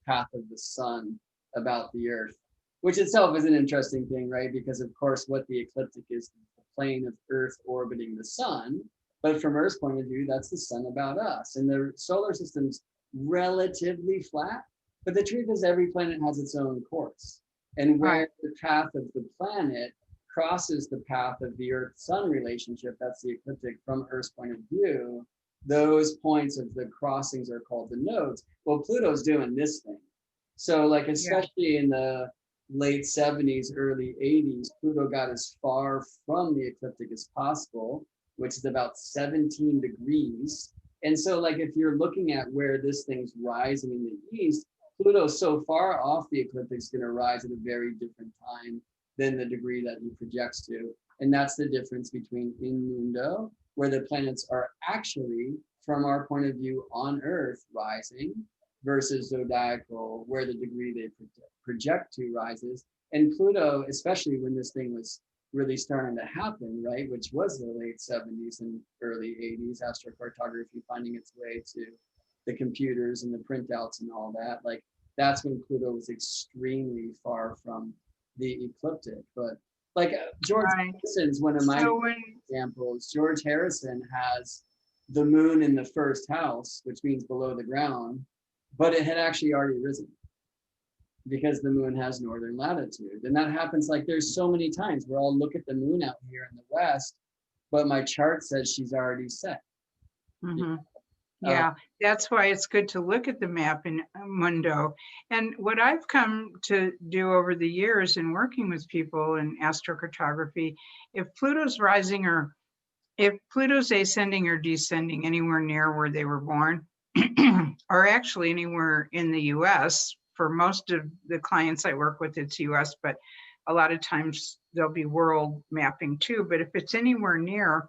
path of the sun about the Earth, which itself is an interesting thing, right? Because of course, what the ecliptic is the plane of Earth orbiting the sun. But from Earth's point of view, that's the sun about us. And the solar system's relatively flat. But the truth is every planet has its own course. And where the path of the planet crosses the path of the Earth-Sun relationship, that's the ecliptic from Earth's point of view, those points of the crossings are called the nodes. Well, Pluto's doing this thing. So like, Yeah. especially in the late 70s, early 80s, Pluto got as far from the ecliptic as possible, which is about 17 degrees. And so like, if you're looking at where this thing's rising in the east, Pluto's so far off the ecliptic is going to rise at a very different time than the degree that he projects to. And that's the difference between in Mundo, where the planets are actually, from our point of view on Earth, rising, versus Zodiacal, where the degree they project to rises. And Pluto, especially when this thing was really starting to happen, right, which was the late 70s and early 80s, astrocartography finding its way to the computers and the printouts and all that. Like, that's when Pluto was extremely far from the ecliptic. But like, George Right. Harrison's one of my So when, examples. George Harrison has the moon in the first house, which means below the ground, but it had actually already risen because the moon has northern latitude. And that happens, like, there's so many times where I'll look at the moon out here in the west, but my chart says she's already set. mhm. Uh, Yeah, that's why it's good to look at the map in Mundo. And what I've come to do over the years in working with people in astrocartography, if Pluto's rising or if Pluto's ascending or descending anywhere near where they were born, or actually anywhere in the US, for most of the clients I work with, it's US, but a lot of times there'll be world mapping too. But if it's anywhere near,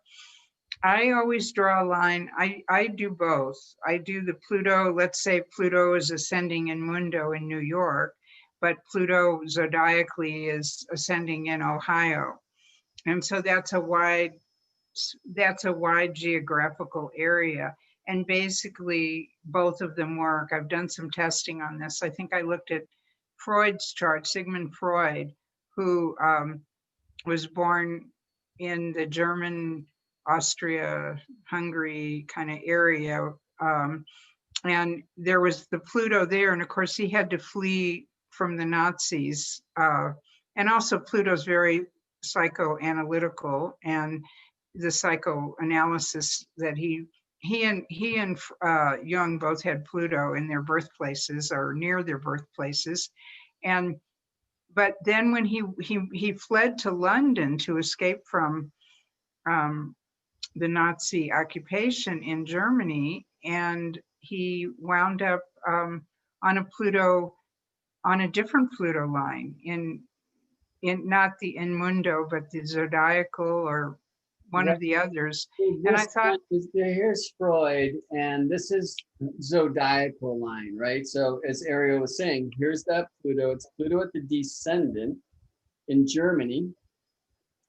I always draw a line. I do both. I do the Pluto, let's say Pluto is ascending in Mundo in New York, but Pluto zodiacally is ascending in Ohio. And so that's a wide geographical area. And basically both of them work. I've done some testing on this. I think I looked at Freud's chart, Sigmund Freud, who was born in the German, Austria, Hungary kind of area. And there was the Pluto there. And of course, he had to flee from the Nazis. And also, Pluto's very psychoanalytical, and the psychoanalysis that he and Jung both had Pluto in their birthplaces or near their birthplaces. And but then when he fled to London to escape from the Nazi occupation in Germany, and he wound up on a Pluto, on a different Pluto line in not the in Mundo, but the Zodiacal or one right. of the others. So And I this thought, one is, here's Freud, and this is Zodiacal line, right? So as Arielle was saying, here's that Pluto. It's Pluto at the descendant in Germany.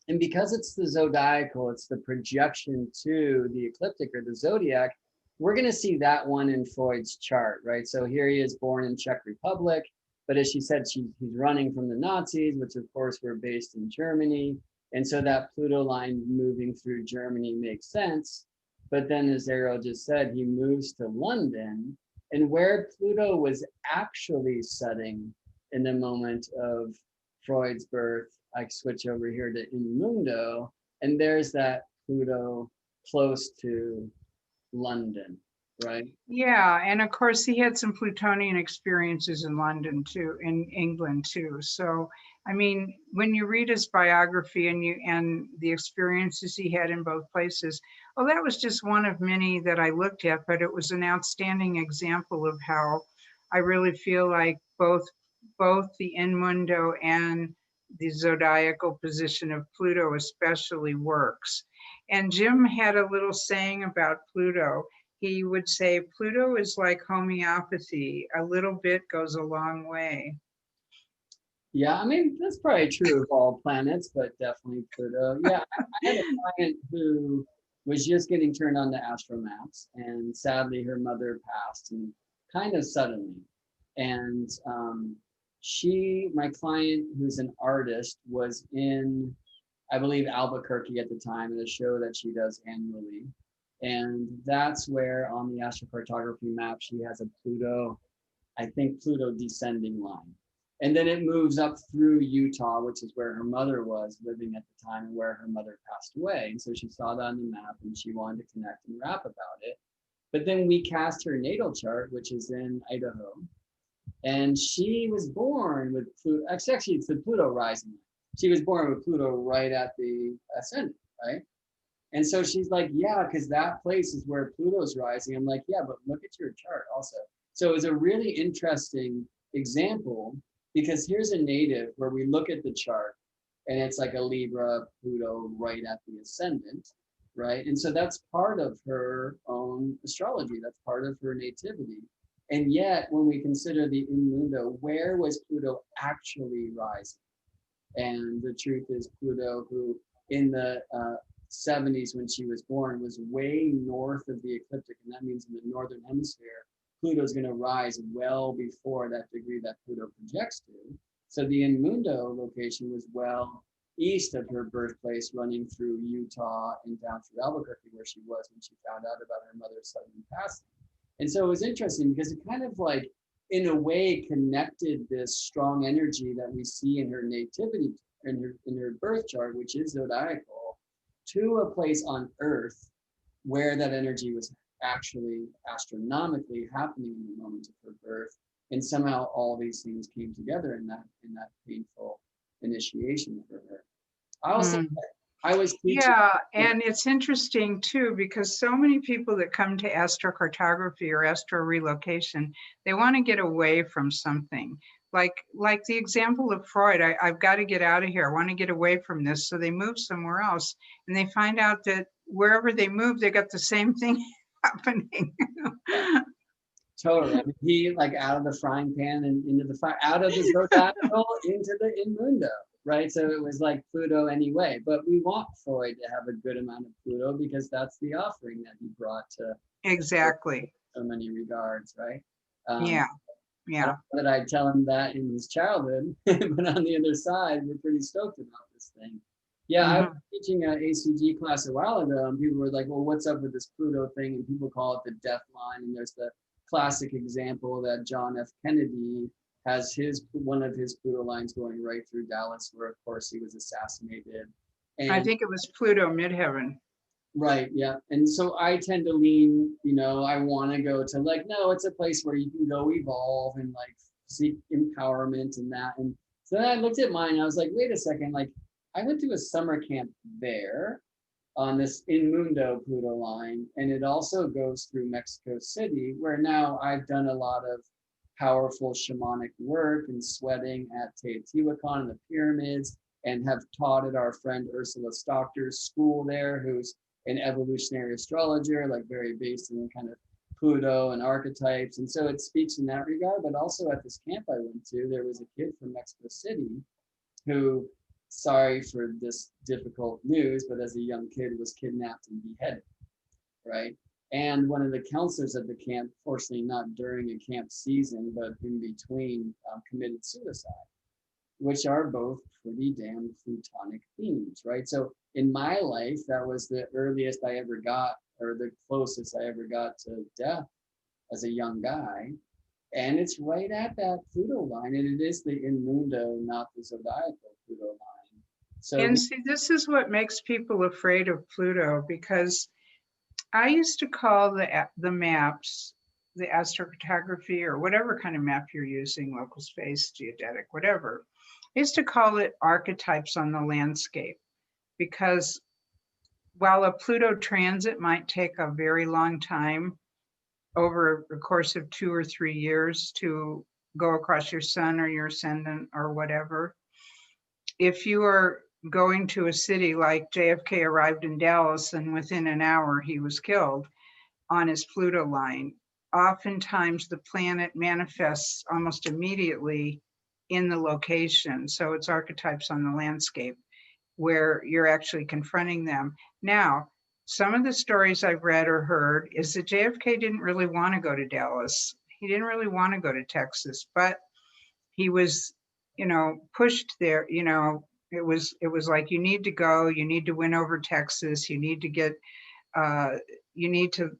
And because it's the zodiacal, it's the projection to the ecliptic or the zodiac, we're going to see that one in Freud's chart, right? So here he is born in Czech Republic, but as she said, he's running from the Nazis, which of course were based in Germany. And so that Pluto line moving through Germany makes sense. But then, as Arielle just said, he moves to London, and where Pluto was actually setting in the moment of Freud's birth, I switch over here to In Mundo, and there's that Pluto close to London, right? yeah, and of course he had some Plutonian experiences in London too, in England too. So, I mean, when you read his biography and the experiences he had in both places, well, that was just one of many that I looked at, but it was an outstanding example of how I really feel like both the In Mundo and the zodiacal position of Pluto especially works. And Jim had a little saying about Pluto. He would say, Pluto is like homeopathy. A little bit goes a long way. Yeah, I mean, that's probably true of all planets, but definitely Pluto. Yeah, I had a client who was just getting turned on to astromaps, and sadly, her mother passed, and kind of suddenly. And my client, who's an artist, was in, I believe, Albuquerque at the time, at a show that she does annually. And that's where on the astrocartography map, she has a Pluto, I think Pluto descending line. And then it moves up through Utah, which is where her mother was living at the time and where her mother passed away. And so she saw that on the map and she wanted to connect and rap about it. But then we cast her natal chart, which is in Idaho. And she was born with Pluto, actually it's the Pluto rising. She was born with Pluto right at the ascendant, right? And so she's like, yeah, because that place is where Pluto's rising. I'm like, yeah, but look at your chart also. So it was a really interesting example because here's a native where we look at the chart and it's like a Libra, Pluto right at the ascendant, right? And so that's part of her own astrology. That's part of her nativity. And yet, when we consider the Mundo, where was Pluto actually rising? And the truth is, Pluto, who in the 70s when she was born, was way north of the ecliptic, and that means in the northern hemisphere, Pluto's going to rise well before that degree that Pluto projects to. So the Mundo location was well east of her birthplace, running through Utah and down through Albuquerque, where she was when she found out about her mother's sudden passing. And so it was interesting because it kind of like, in a way, connected this strong energy that we see in her nativity, in her birth chart, which is zodiacal, to a place on Earth where that energy was actually astronomically happening in the moment of her birth. And somehow all these things came together in that painful initiation for her. I also, I was teaching. Yeah, and it's interesting too, because so many people that come to astrocartography or astro relocation, they want to get away from something. Like the example of Freud, I've got to get out of here. I want to get away from this. So they move somewhere else, and they find out that wherever they move, they got the same thing happening. Totally. I mean, he like out of the frying pan and into the fire, out of the zodiacal into the Mundo, right? So it was like Pluto anyway. But we want Freud to have a good amount of Pluto because that's the offering that he brought to Exactly. so many regards, right? Yeah. I don't know that I'd tell him that in his childhood, but on the other side, we're pretty stoked about this thing. Yeah, I was teaching an ACG class a while ago, and people were like, well, what's up with this Pluto thing? And people call it the death line. And there's the classic example that John F. Kennedy has one of his Pluto lines going right through Dallas, where, of course, he was assassinated. And I think it was Pluto midheaven. Right, yeah. And so I tend to lean, I want to go to like, no, it's a place where you can go evolve and like seek empowerment and that. And so then I looked at mine and I was like, wait a second, like I went to a summer camp there on this Mundo Pluto line, and it also goes through Mexico City, where now I've done a lot of powerful shamanic work and sweating at Teotihuacan and the pyramids, and have taught at our friend Ursula Stockter's school there, who's an evolutionary astrologer, like very based in kind of Pluto and archetypes. And so it speaks in that regard. But also at this camp I went to, there was a kid from Mexico City who, sorry for this difficult news, but as a young kid was kidnapped and beheaded, right? And one of the counselors at the camp, fortunately not during a camp season, but in between, committed suicide, which are both pretty damn Plutonic themes, right? So in my life, that was the earliest I ever got, or the closest I ever got to death as a young guy. And it's right at that Pluto line, and it is the Mundo, not the zodiacal Pluto line. So and see, this is what makes people afraid of Pluto, because I used to call the maps, the astrocartography, or whatever kind of map you're using, local space, geodetic, whatever. I used to call it archetypes on the landscape, because while a Pluto transit might take a very long time, over a course of 2 or 3 years, to go across your sun or your ascendant or whatever, if you are going to a city like JFK arrived in Dallas and within an hour he was killed on his Pluto line, oftentimes the planet manifests almost immediately in the location. So it's archetypes on the landscape where you're actually confronting them. Now, some of the stories I've read or heard is that JFK didn't really want to go to Dallas. He didn't really want to go to Texas, but he was, pushed there. It was like, you need to go, you need to win over Texas, you need to get, you need to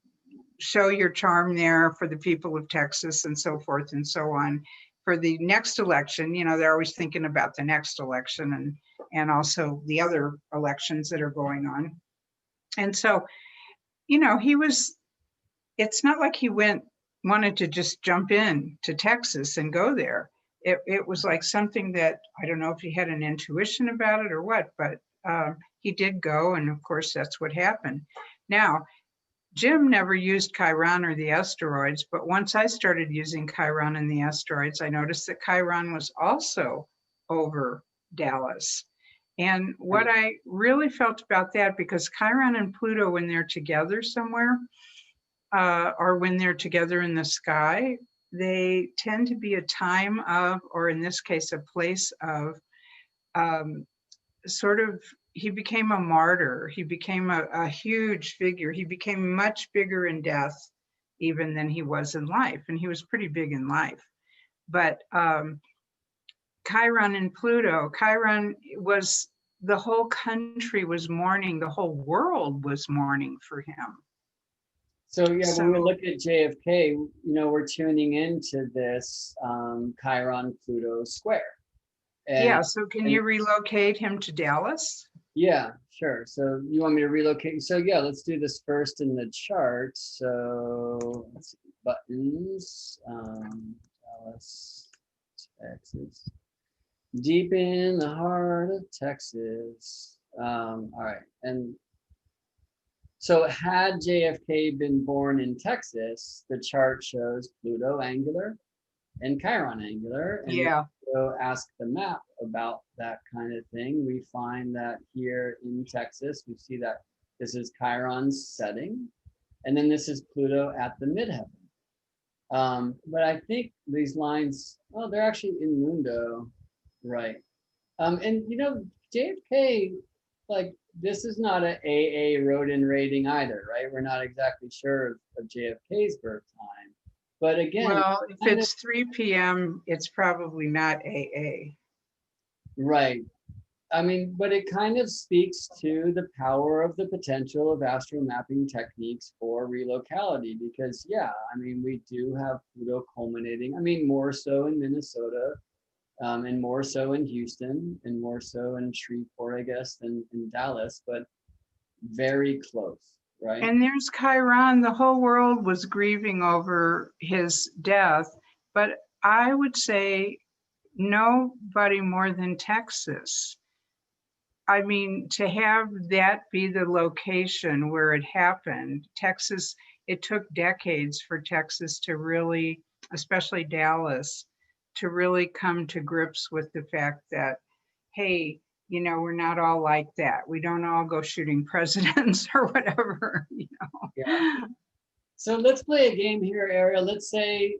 show your charm there for the people of Texas, and so forth and so on. For the next election, they're always thinking about the next election and also the other elections that are going on. And so, it's not like he went wanted to just jump in to Texas and go there. It was like something that, I don't know if he had an intuition about it or what, but he did go. And of course, that's what happened. Now, Jim never used Chiron or the asteroids, but once I started using Chiron and the asteroids, I noticed that Chiron was also over Dallas. And what I really felt about that, because Chiron and Pluto, when they're together somewhere, or when they're together in the sky, they tend to be a time of, or in this case, a place of sort of, he became a martyr. He became a huge figure. He became much bigger in death even than he was in life. And he was pretty big in life. But Chiron and Pluto, Chiron was, the whole country was mourning, the whole world was mourning for him. So yeah, when we look at JFK, we're tuning into this Chiron-Pluto square. And, yeah, so can you relocate him to Dallas? Yeah, sure. So you want me to relocate? So yeah, let's do this first in the chart. So let's see, buttons, Dallas, Texas, deep in the heart of Texas. All right, and so had JFK been born in Texas, the chart shows Pluto angular and Chiron angular. And yeah. So ask the map about that kind of thing. We find that here in Texas, we see that this is Chiron's setting, and then this is Pluto at the midheaven. But I think these lines, oh, they're actually in Mundo, right? And JFK, like, this is not an AA Rodin rating either, right? We're not exactly sure of JFK's birth time. But again, well, if it's 3 p.m., it's probably not AA. Right. I mean, but it kind of speaks to the power of the potential of astro mapping techniques for relocality, because yeah, I mean, we do have Pluto culminating, I mean, more so in Minnesota, and more so in Houston, and more so in Shreveport, I guess, than in Dallas, but very close, right? And there's Chiron. The whole world was grieving over his death, but I would say nobody more than Texas. I mean, to have that be the location where it happened, Texas, it took decades for Texas to really, especially Dallas, to really come to grips with the fact that, hey, we're not all like that. We don't all go shooting presidents or whatever, Yeah. So let's play a game here, Arielle. Let's say,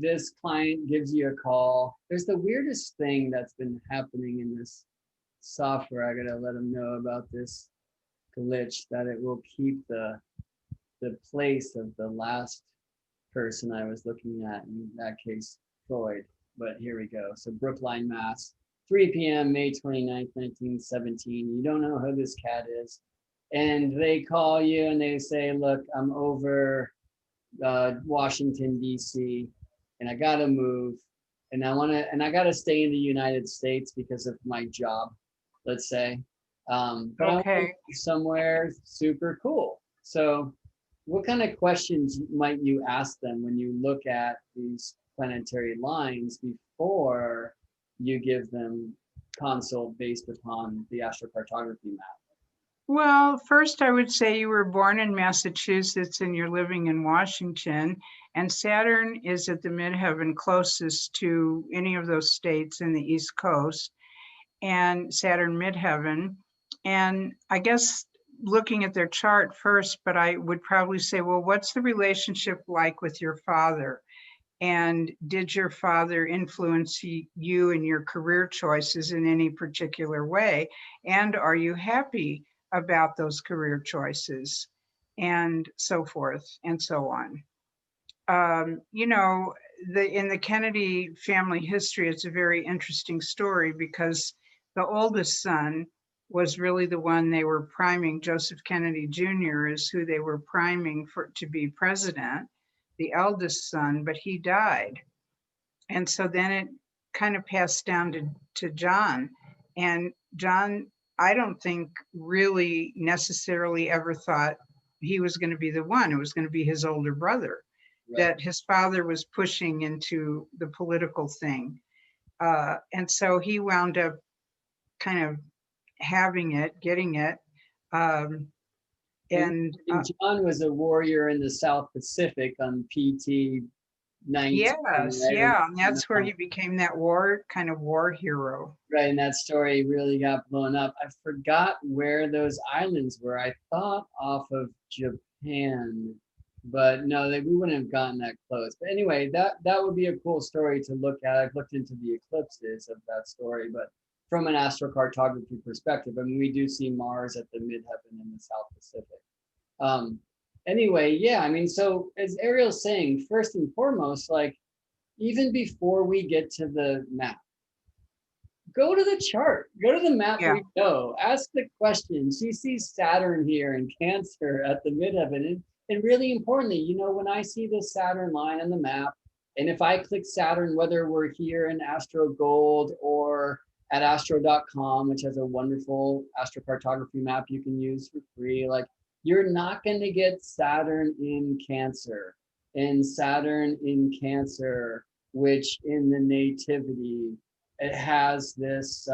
this client gives you a call. There's the weirdest thing that's been happening in this software. I gotta let them know about this glitch, that it will keep the place of the last person I was looking at, in that case, Freud. But here we go. So Brookline, Mass, 3 p.m., May 29th, 1917. You don't know who this cat is. And they call you and they say, look, I'm over Washington, D.C., and I gotta move. And I gotta stay in the United States because of my job, let's say. But okay. I want to somewhere super cool. So what kind of questions might you ask them when you look at these planetary lines before you give them consult based upon the astrocartography map? Well, first I would say you were born in Massachusetts and you're living in Washington, and Saturn is at the midheaven closest to any of those states in the East Coast, and Saturn midheaven. And I guess looking at their chart first, but I would probably say, well, what's the relationship like with your father? And did your father influence you in your career choices in any particular way? And are you happy about those career choices? And so forth and so on. In the Kennedy family history, it's a very interesting story because the oldest son was really the one they were priming. Joseph Kennedy Jr. is who they were priming to be president, the eldest son, but he died. And so then it kind of passed down to John. And John, I don't think really necessarily ever thought he was going to be the one. It was going to be his older brother Right. that his father was pushing into the political thing. And so he wound up kind of having it, getting it. And And John was a warrior in the South Pacific on PT 19, yes, right? yeah, and that's where he became that war hero. Right, and that story really got blown up. I forgot where those islands were. I thought off of Japan, but no, we wouldn't have gotten that close. But anyway, that would be a cool story to look at. I've looked into the eclipses of that story, but from an astrocartography perspective, I mean, we do see Mars at the midheaven in the South Pacific. Anyway, yeah, I mean, so as Arielle's saying, first and foremost, like even before we get to the map, go to the chart, go to the map Yeah. we know, ask the question. She sees Saturn here in Cancer at the midheaven. And really importantly, you know, when I see this Saturn line on the map, and if I click Saturn, whether we're here in Astro Gold or at astro.com, which has a wonderful astrocartography map you can use for free, like you're not going to get Saturn in Cancer. And Saturn in Cancer, which in the nativity, it has this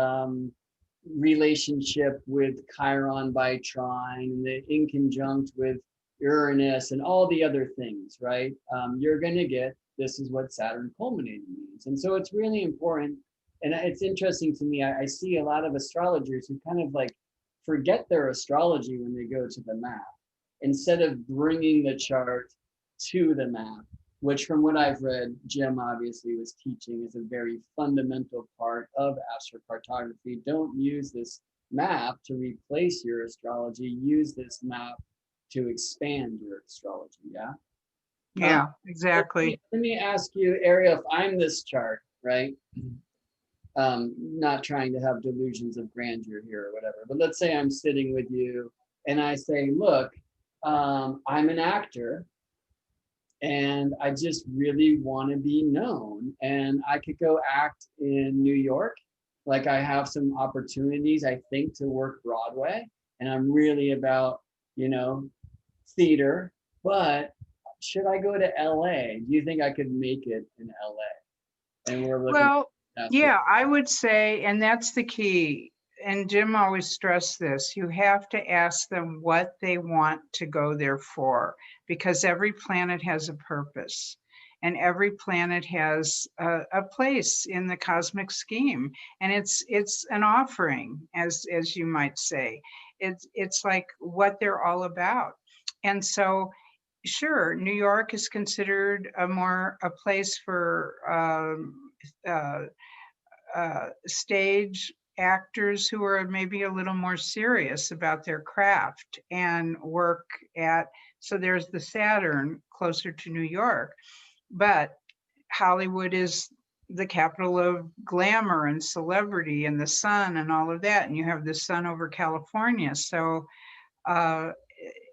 relationship with Chiron by trine, and in conjunct with Uranus and all the other things, right? You're going to get, this is what Saturn culminating means. And so it's really important. And it's interesting to me, I see a lot of astrologers who kind of like forget their astrology when they go to the map, instead of bringing the chart to the map, which from what I've read, Jim obviously was teaching is a very fundamental part of astrocartography. Don't use this map to replace your astrology. Use this map to expand your astrology, yeah? Yeah, exactly. Let me ask you, Arielle, if I'm this chart, right? Not trying to have delusions of grandeur here or whatever, but let's say I'm sitting with you and I say, look, I'm an actor, and I just really want to be known, and I could go act in New York. Like I have some opportunities, I think, to work Broadway, and I'm really about, you know, theater, but should I go to LA? Do you think I could make it in LA? And we're looking Well, at yeah, I would say, and that's the key. And Jim always stressed this, you have to ask them what they want to go there for, because every planet has a purpose and every planet has a place in the cosmic scheme. And it's an offering, as you might say. It's like what they're all about. And so, sure, New York is considered a place for stage actors who are maybe a little more serious about their craft and work at, so there's the Saturn closer to New York, but Hollywood is the capital of glamour and celebrity and the sun and all of that, and you have the sun over California. So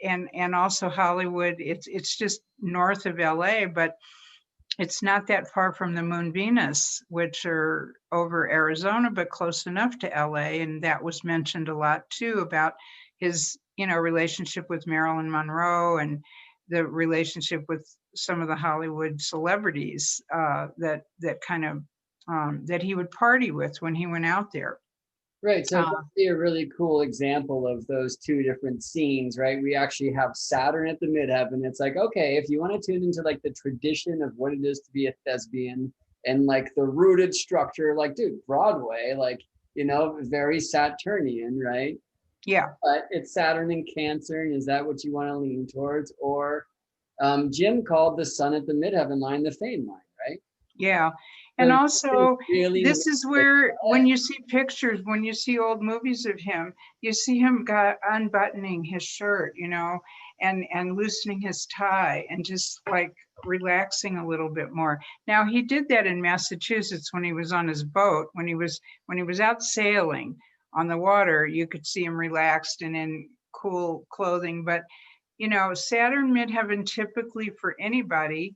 and also Hollywood, it's just north of LA, but it's not that far from the Moon Venus, which are over Arizona, but close enough to LA. And that was mentioned a lot too, about his, you know, relationship with Marilyn Monroe and the relationship with some of the Hollywood celebrities that kind of that he would party with when he went out there. Right, so that's a really cool example of those two different scenes, right? We actually have Saturn at the midheaven. It's like, okay, if you want to tune into like the tradition of what it is to be a thespian and like the rooted structure, like, dude, Broadway, like, you know, very Saturnian, right? Yeah. But it's Saturn in Cancer, and is that what you want to lean towards? Or Jim called the sun at the midheaven line the fame line, right? Yeah. And also, really, this is where, when you see pictures, when you see old movies of him, you see him unbuttoning his shirt, you know, and loosening his tie and just like relaxing a little bit more. Now, he did that in Massachusetts when he was on his boat, when he was out sailing on the water, you could see him relaxed and in cool clothing. But, you know, Saturn midheaven typically for anybody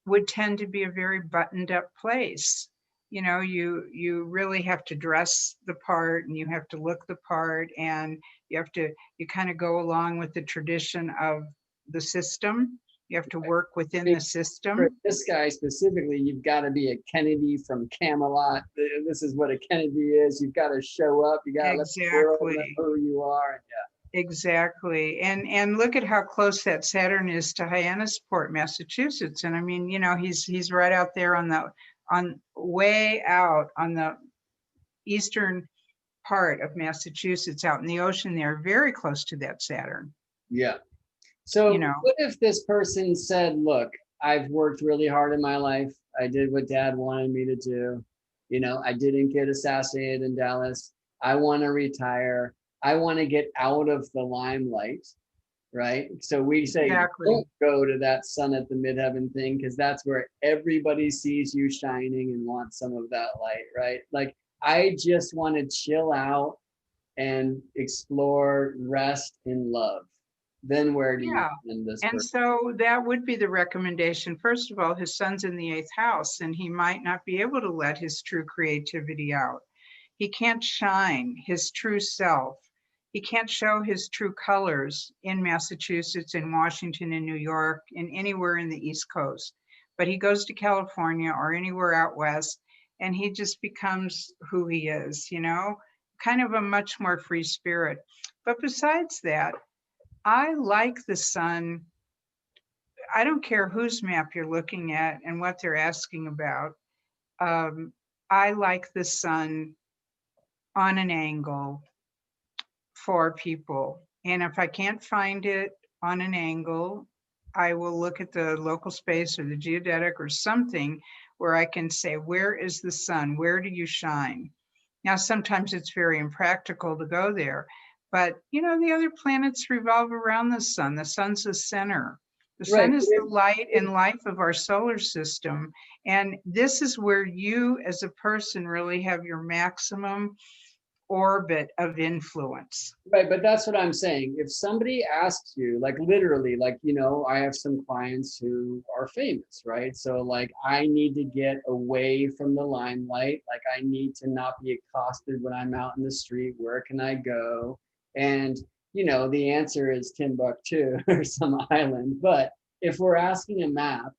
would tend to be a very buttoned up place. you know, you really have to dress the part and you have to look the part, and you kind of go along with the tradition of the system. You have to work within the For system. this guy specifically, you've got to be a Kennedy from Camelot. This is what a Kennedy is. You've got to show up. You got to let the world know Exactly. who you are. Exactly. And look at how close that Saturn is to Hyannisport, Massachusetts. And I mean, you know, he's right out there on way out on the eastern part of Massachusetts, out in the ocean there, very close to that Saturn, Yeah. you So know. what if this person said, look, I've worked really hard in my life. I did what dad wanted me to do. You know, I didn't get assassinated in Dallas. I want to retire. I want to get out of the limelight, right? So we say, Exactly. don't go to that sun at the midheaven thing, because that's where everybody sees you shining and wants some of that light, right? Like, I just want to chill out and explore, rest, and love. Then where do you Yeah. send this And person? so that would be the recommendation. First of all, his son's in the eighth house, and he might not be able to let his true creativity out. He can't shine his true self. He can't show his true colors in Massachusetts, in Washington, in New York, in anywhere in the East Coast. But he goes to California or anywhere out west, and he just becomes who he is, you know, kind of a much more free spirit. But besides that, I like the sun. I don't care whose map you're looking at and what they're asking about. Um, I like the sun on an angle for people. And if I can't find it on an angle, I will look at the local space or the geodetic or something where I can say, where is the sun? Where do you shine? Now, sometimes it's very impractical to go there, but you know, the other planets revolve around the sun. The sun's the center. The Right. sun is the light and life of our solar system. And this is where you as a person really have your maximum orbit of influence. Right, but that's what I'm saying. If somebody asks you, like literally, like, you know, I have some clients who are famous, right? So like, I need to get away from the limelight. Like, I need to not be accosted when I'm out in the street. Where can I go? And, you know, the answer is Timbuktu or some island. But if we're asking a map,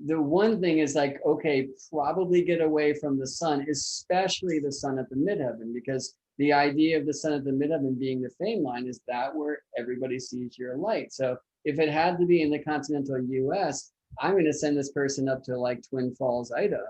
the one thing is like, okay, probably get away from the sun, especially the sun at the midheaven, because the idea of the sun at the midheaven being the fame line is that where everybody sees your light. So if it had to be in the continental US, I'm going to send this person up to like Twin Falls, Idaho,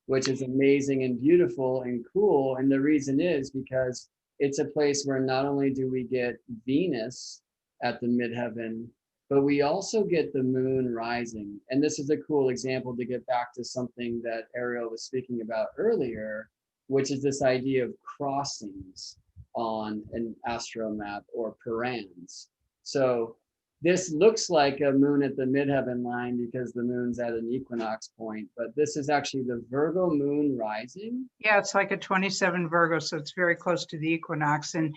which is amazing and beautiful and cool. And the reason is because it's a place where not only do we get Venus at the midheaven, but we also get the moon rising. And this is a cool example to get back to something that Arielle was speaking about earlier, which is this idea of crossings on an astro map or parans. So this looks like a moon at the midheaven line because the moon's at an equinox point, but this is actually the Virgo moon rising. Yeah, it's like a 27 Virgo, so it's very close to the equinox, and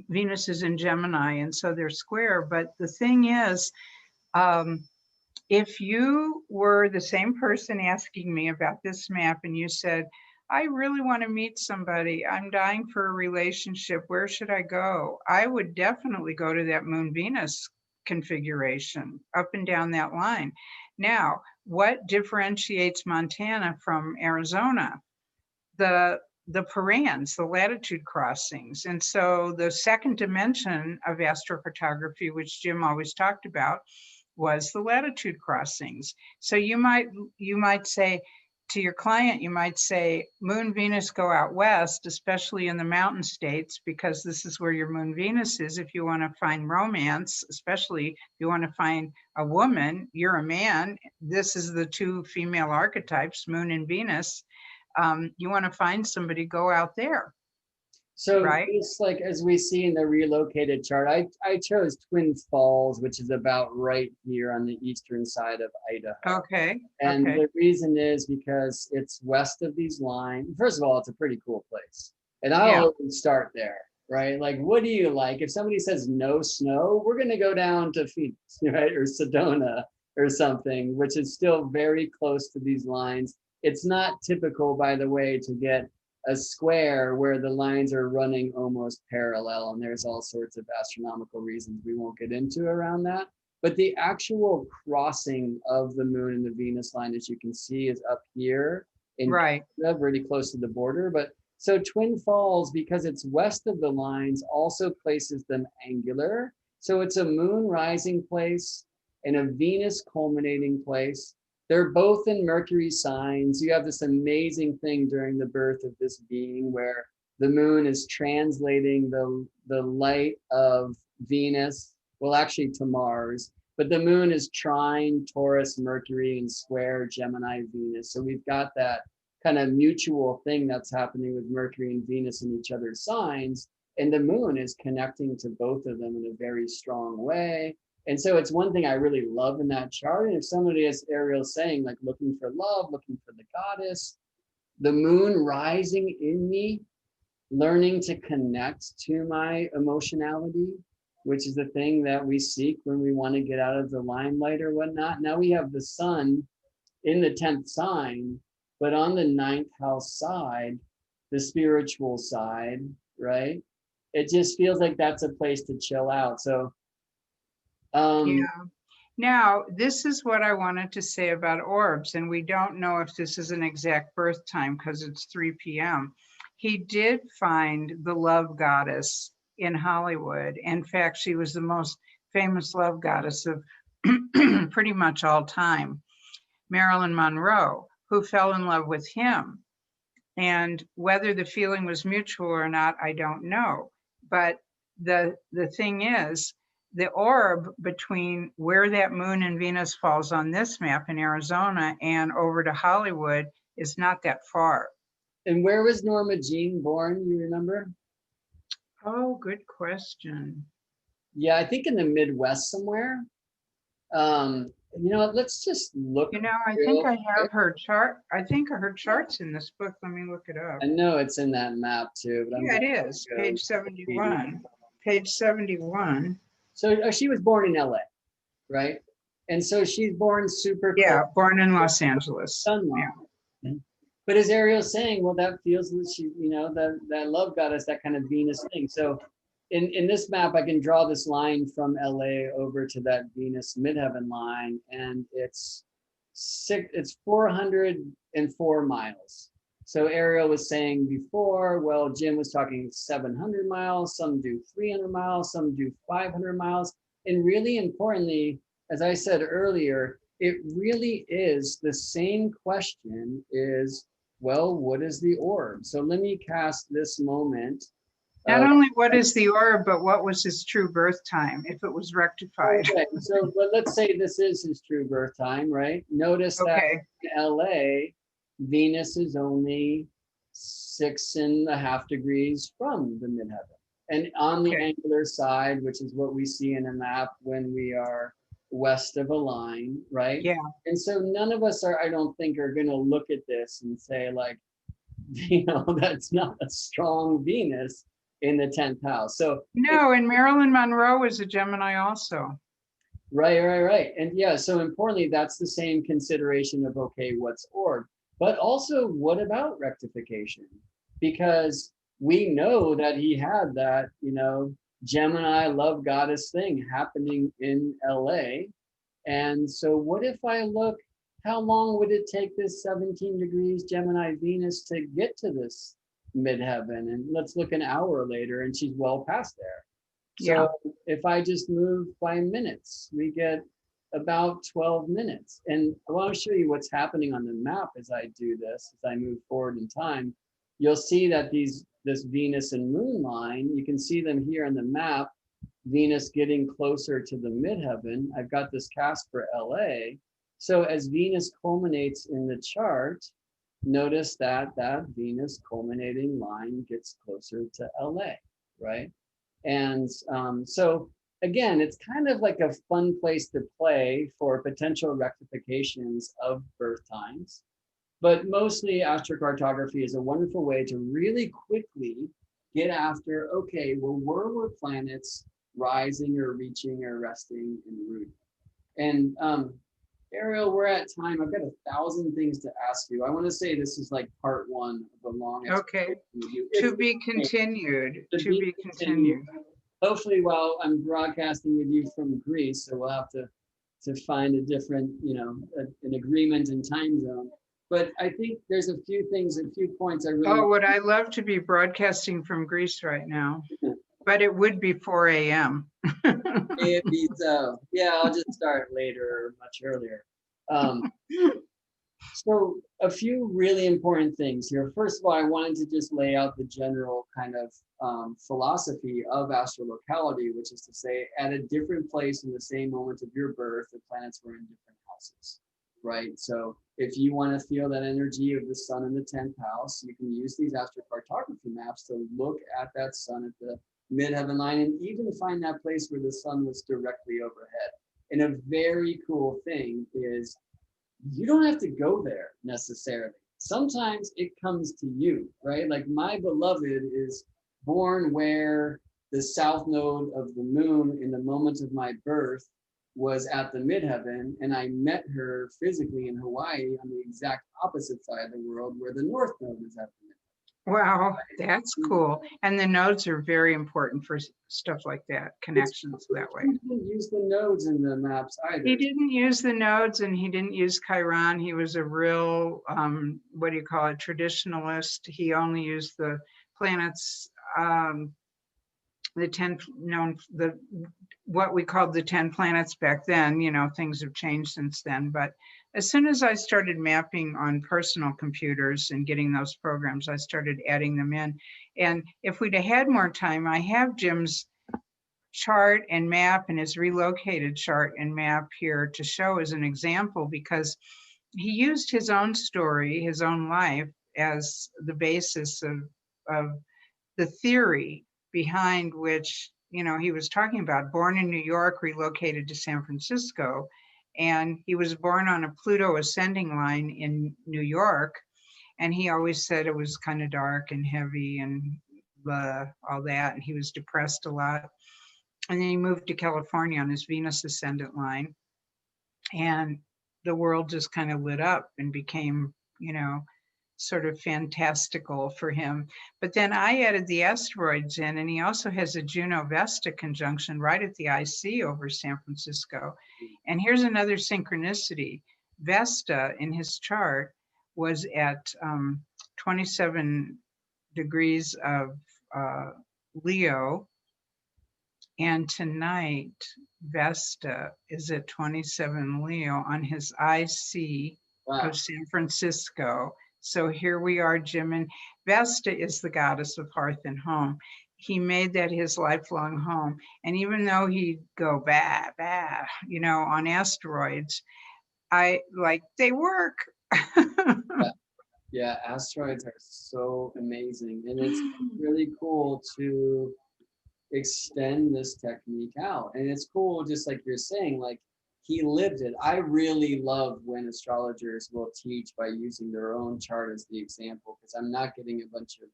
Venus is in Gemini, and so they're square. But the thing is, if you were the same person asking me about this map and you said, I really want to meet somebody, I'm dying for a relationship, where should I go? I would definitely go to that Moon Venus configuration up and down that line. Now, what differentiates Montana from Arizona? The parans, the latitude crossings. And so the second dimension of astrocartography, which Jim always talked about, was the latitude crossings. So you might say to your client, you might say, Moon Venus, go out west, especially in the mountain states, because this is where your Moon Venus is. If you want to find romance, especially if you want to find a woman, you're a man. This is the two female archetypes, Moon and Venus. You want to find somebody, go out there, So right? it's like, as we see in the relocated chart, I chose Twin Falls, which is about right here on the eastern side of Idaho. Okay, And okay. the reason is because it's west of these lines. First of all, it's a pretty cool place. And Yeah, I'll start there, right? Like, what do you like? If somebody says no snow, we're going to go down to Phoenix, right? Or Sedona or something, which is still very close to these lines. It's not typical, by the way, to get a square where the lines are running almost parallel, and there's all sorts of astronomical reasons we won't get into around that. But the actual crossing of the moon and the Venus line, as you can see, is up here in Right. Canada, really close to the border. But so Twin Falls, because it's west of the lines, also places them angular. So it's a moon rising place and a Venus culminating place. They're both in Mercury signs. You have this amazing thing during the birth of this being where the moon is translating the light of Venus, well, actually to Mars, but the moon is trine Taurus, Mercury, and square Gemini, Venus. So we've got that kind of mutual thing that's happening with Mercury and Venus in each other's signs. And the moon is connecting to both of them in a very strong way. And so it's one thing I really love in that chart. And if somebody, as Arielle's saying, like looking for love, looking for the goddess, the moon rising in me, learning to connect to my emotionality, which is the thing that we seek when we want to get out of the limelight or whatnot. Now we have the sun in the 10th sign, but on the 9th house side, the spiritual side, right? It just feels like that's a place to chill out. So Yeah. Now, this is what I wanted to say about orbs, and we don't know if this is an exact birth time because it's 3 p.m. He did find the love goddess in Hollywood. In fact, she was the most famous love goddess of pretty much all time, Marilyn Monroe, who fell in love with him. And whether the feeling was mutual or not, I don't know. But the thing is, the orb between where that moon and Venus falls on this map in Arizona and over to Hollywood is not that far. And where was Norma Jean born? You remember? Oh, good question. Yeah, I think in the Midwest somewhere. You know what? Let's just look. You know, I think I have her chart. I think her chart's in this book. Let me look it up. I know it's in that map too, but yeah, it is. Page 71. Page 71. So she was born in LA, right? And so she's born super Yeah, born in Los Angeles. sunlight. Yeah. But as Arielle's saying, well, that feels that she, you know, that love goddess, that kind of Venus thing. So in this map, I can draw this line from LA over to that Venus midheaven line, and it's 404 miles. So Arielle was saying before, well, Jim was talking 700 miles, some do 300 miles, some do 500 miles. And really importantly, as I said earlier, it really is the same question is, well, what is the orb? So let me cast this moment. Not only what is the orb, but what was his true birth time, if it was rectified. Okay, so let's say this is his true birth time, right? Notice that in LA, Venus is only 6.5 degrees from the midheaven. And on the angular side, which is what we see in a map when we are west of a line, right? Yeah. And so none of us are, I don't think, are going to look at this and say like, you know, that's not a strong Venus in the 10th house. So no, and Marilyn Monroe is a Gemini also. Right. And yeah, so importantly, that's the same consideration of, okay, what's orb? But also, what about rectification? Because we know that he had that, you know, Gemini love goddess thing happening in LA. And so what if I look, how long would it take this 17 degrees Gemini Venus to get to this midheaven? And let's look an hour later and she's well past there. So if I just move by minutes, we get about 12 minutes. And I want to show you what's happening on the map as I do this, as I move forward in time. You'll see that this Venus and moon line, you can see them here on the map, Venus getting closer to the midheaven. I've got this cast for LA. So as Venus culminates in the chart, notice that that Venus culminating line gets closer to LA, right? And so again, it's kind of like a fun place to play for potential rectifications of birth times. But mostly astrocartography is a wonderful way to really quickly get after, okay, well, where were planets rising or reaching or resting en route? And Arielle, we're at time. I've got 1,000 things to ask you. I want to say this is like part one of a long Okay, exploration with you. to be continued, To to be be continued. continued. Hopefully, while I'm broadcasting with you from Greece, so we'll have to find a different, an agreement in time zone. But I think there's a few things, a few points I really Oh, want would I love to be broadcasting from Greece right now, but it would be 4 a.m. to be so. Yeah, I'll just start later or much earlier. Um, So a few really important things here. First of all, I wanted to just lay out the general kind of philosophy of astrolocality, which is to say, at a different place in the same moment of your birth, the planets were in different houses, right? So if you want to feel that energy of the sun in the 10th house, you can use these astrocartography maps to look at that sun at the midheaven line and even find that place where the sun was directly overhead. And a very cool thing is you don't have to go there necessarily. Sometimes it comes to you, right? Like my beloved is born where the south node of the moon in the moment of my birth was at the midheaven, and I met her physically in Hawaii on the exact opposite side of the world where the north node is at the midheaven. Wow, that's cool. And the nodes are very important for stuff like that, connections that way. He didn't use the nodes in the maps either. He didn't use the nodes and he didn't use Chiron. He was a real, what do you call it, traditionalist. He only used the planets, the 10 known, what we called the 10 planets back then. Things have changed since then. But as soon as I started mapping on personal computers and getting those programs, I started adding them in. And if we'd have had more time, I have Jim's chart and map and his relocated chart and map here to show as an example, because he used his own story, his own life, as the basis of the theory behind which, he was talking about. Born in New York, relocated to San Francisco, and he was born on a Pluto ascending line in New York. And he always said it was kind of dark and heavy and all that, and he was depressed a lot. And then he moved to California on his Venus ascendant line, and the world just kind of lit up and became, sort of fantastical for him. But then I added the asteroids in, and he also has a Juno Vesta conjunction right at the IC over San Francisco. And here's another synchronicity. Vesta in his chart was at 27 degrees of Leo. And tonight, Vesta is at 27 Leo on his IC of San Francisco. So here we are, Jim. And Vesta is the goddess of hearth and home. He made that his lifelong home. And even though he'd go bah, bah, on asteroids, they work. Yeah, asteroids are so amazing. And it's really cool to extend this technique out. And it's cool, just like you're saying, like he lived it. I really love when astrologers will teach by using their own chart as the example, because I'm not getting a bunch of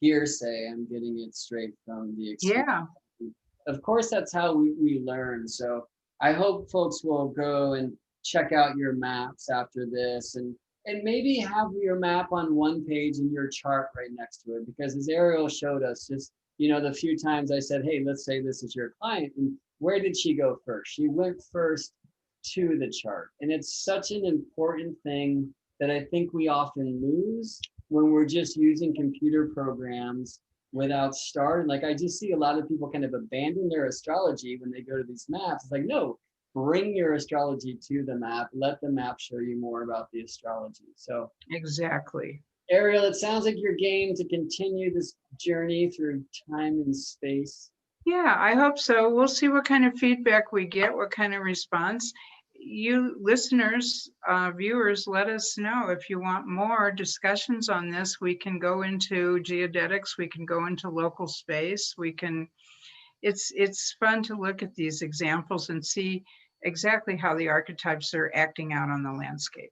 hearsay. I'm getting it straight from the experience. Yeah. Of course, that's how we learn. So I hope folks will go and check out your maps after this, and maybe have your map on one page and your chart right next to it, because as Arielle showed us, just the few times I said, hey, let's say this is your client, and where did she go first? She went first to the chart. And it's such an important thing that I think we often lose when we're just using computer programs without starting. Like I just see a lot of people kind of abandon their astrology when they go to these maps. It's like, no, bring your astrology to the map. Let the map show you more about the astrology. So exactly. Arielle, it sounds like you're game to continue this journey through time and space. Yeah, I hope so. We'll see what kind of feedback we get, what kind of response. You listeners, viewers, let us know if you want more discussions on this. We can go into geodetics, we can go into local space, it's fun to look at these examples and see exactly how the archetypes are acting out on the landscape.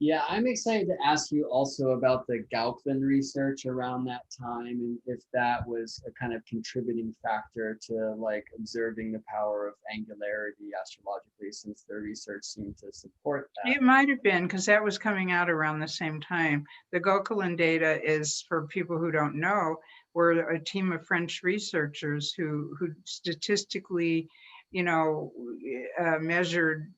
Yeah, I'm excited to ask you also about the Guttman research around that time and if that was a kind of contributing factor to like observing the power of angularity astrologically, since the research seemed to support that. It might have been because that was coming out around the same time. The Guttman data is, for people who don't know, we're a team of French researchers who statistically, measured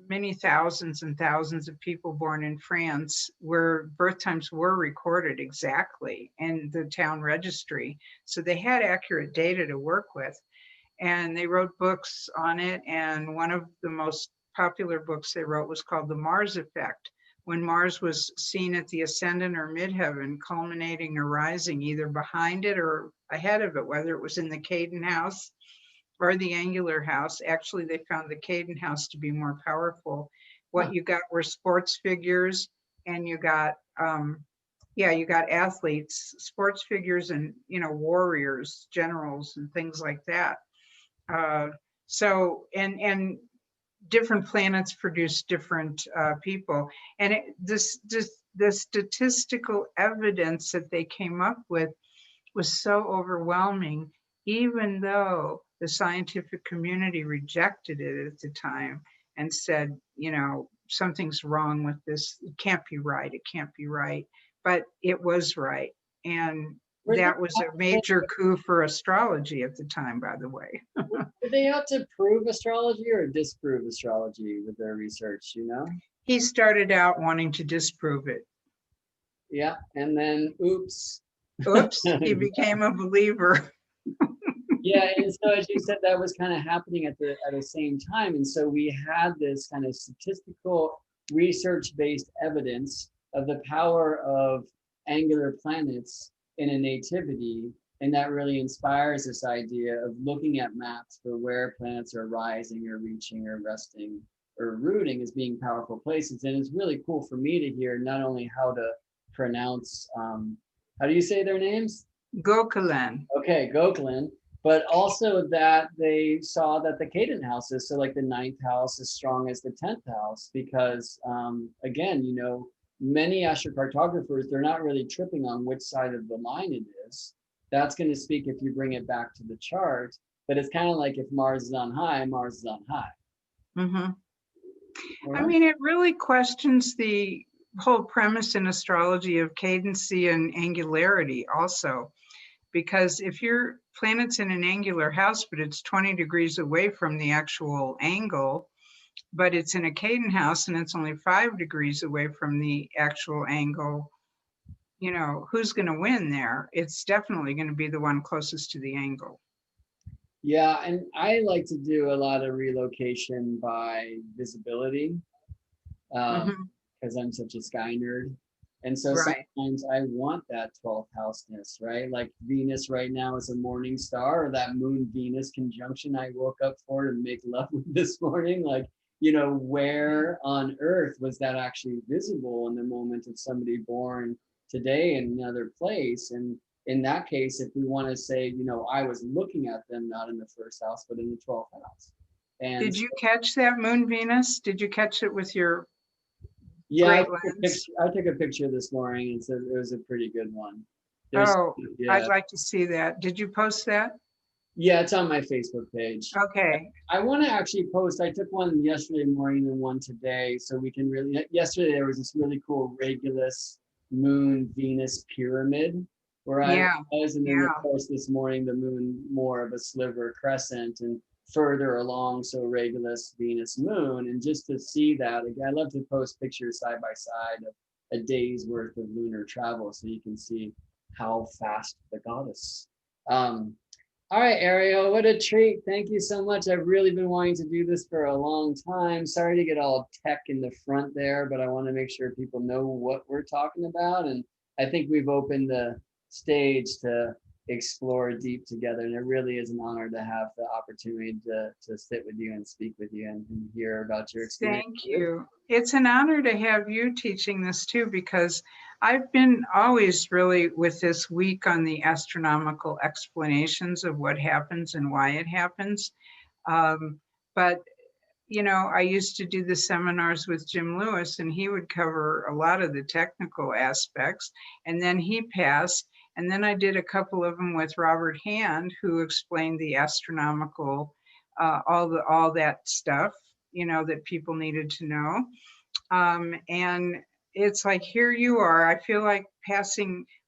many thousands and thousands of people born in France where birth times were recorded exactly in the town registry. So they had accurate data to work with. And they wrote books on it. And one of the most popular books they wrote was called The Mars Effect, when Mars was seen at the ascendant or midheaven, culminating or rising either behind it or ahead of it, whether it was in the Caden house or the angular house. Actually, they found the Caden house to be more powerful. What you got were sports figures, and you got you got athletes, sports figures, and warriors, generals, and things like that. So and different planets produce different people, and the statistical evidence that they came up with was so overwhelming, even though the scientific community rejected it at the time and said, something's wrong with this. It can't be right. It can't be right. But it was right. And that was a major coup for astrology at the time, by the way. Did they have to prove astrology or disprove astrology with their research, He started out wanting to disprove it. Yeah, and then oops. Oops, he became a believer. Yeah, and so as you said, that was kind of happening at the same time. And so we had this kind of statistical research-based evidence of the power of angular planets in a nativity. And that really inspires this idea of looking at maps for where planets are rising or reaching or resting or rooting as being powerful places. And it's really cool for me to hear not only how to pronounce, how do you say their names? Guttman. Okay, Guttman. But also that they saw that the Caden houses, so like the 9th house, as strong as the 10th house, because again, many astrocartographers, they're not really tripping on which side of the line it is. That's going to speak if you bring it back to the chart. But it's kind of like if Mars is on high, Mars is on high. Mm-hmm. Right? I mean, it really questions the whole premise in astrology of cadency and angularity also. Because if your planet's in an angular house, but it's 20 degrees away from the actual angle, but it's in a Caden house and it's only 5 degrees away from the actual angle, who's going to win there? It's definitely going to be the one closest to the angle. Yeah, and I like to do a lot of relocation by visibility because I'm such a sky nerd. And so sometimes I want that 12th houseness, right? Like Venus right now is a morning star, or that Moon Venus conjunction I woke up for to make love with this morning. Like, where on Earth was that actually visible in the moment of somebody born today in another place? And in that case, if we want to say, I was looking at them not in the 1st house, but in the 12th house. And did you catch that Moon Venus? Did you catch it with your Yeah, I took a picture this morning and said it was a pretty good one. I'd like to see that. Did you post that? Yeah, it's on my Facebook page. Okay. I want to actually post, I took one yesterday morning and one today, so we can really, yesterday there was this really cool Regulus Moon Venus pyramid where I was, and then of course this morning the moon more of a sliver crescent, and further along, so Regulus Venus Moon. And just to see that, again, I love to post pictures side by side of a day's worth of lunar travel so you can see how fast the goddess. All right, Arielle, what a treat. Thank you so much. I've really been wanting to do this for a long time. Sorry to get all tech in the front there, but I want to make sure people know what we're talking about. And I think we've opened the stage to explore deep together. And it really is an honor to have the opportunity to sit with you and speak with you and hear about your experience. Thank you. It's an honor to have you teaching this too, because I've been always really with this week on the astronomical explanations of what happens and why it happens. But I used to do the seminars with Jim Lewis, and he would cover a lot of the technical aspects. And then he passed. And then I did a couple of them with Robert Hand, who explained the astronomical, all that stuff, that people needed to know. And it's like, here you are. I feel like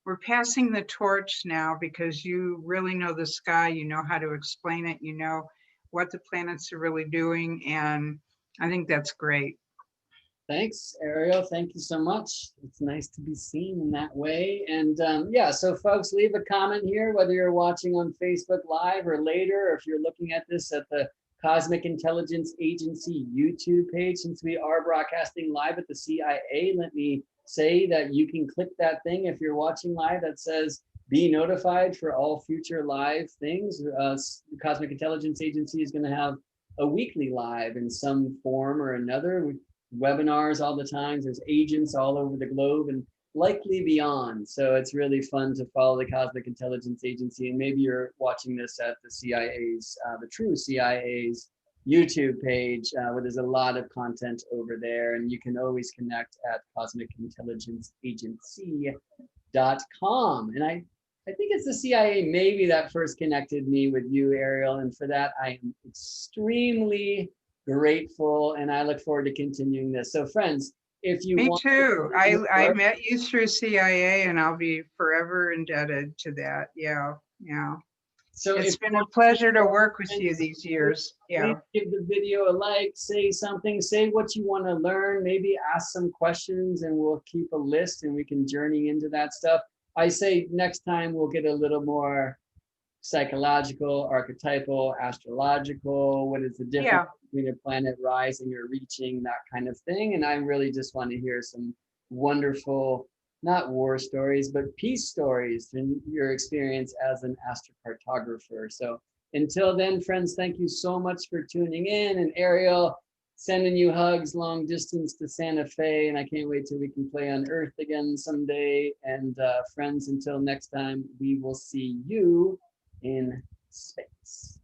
we're passing the torch now, because you really know the sky, you know how to explain it, you know what the planets are really doing. And I think that's great. Thanks, Arielle. Thank you so much. It's nice to be seen in that way. And yeah, so folks, leave a comment here, whether you're watching on Facebook Live or later, or if you're looking at this at the Cosmic Intelligence Agency YouTube page. Since we are broadcasting live at the CIA, let me say that you can click that thing if you're watching live that says be notified for all future live things. The Cosmic Intelligence Agency is going to have a weekly live in some form or another. Webinars all the time. There's agents all over the globe and likely beyond. So it's really fun to follow the Cosmic Intelligence Agency. And maybe you're watching this at the CIA's, the true CIA's YouTube page, where there's a lot of content over there. And you can always connect at cosmicintelligenceagency.com. And I think it's the CIA maybe that first connected me with you, Arielle. And for that, I am extremely grateful, and I look forward to continuing this. So friends, if you Me want too. I met you through CIA, and I'll be forever indebted to that. Yeah. So it's been a pleasure to work with you these years. Yeah. Please give the video a like, say something, say what you want to learn, maybe ask some questions, and we'll keep a list and we can journey into that stuff. I say next time we'll get a little more psychological, archetypal, astrological. What is the difference between a planet rising or reaching, that kind of thing? And I really just want to hear some wonderful, not war stories, but peace stories from your experience as an astrocartographer. So until then, friends, thank you so much for tuning in. And Arielle, sending you hugs long distance to Santa Fe. And I can't wait till we can play on Earth again someday. And friends, until next time, we will see you in space.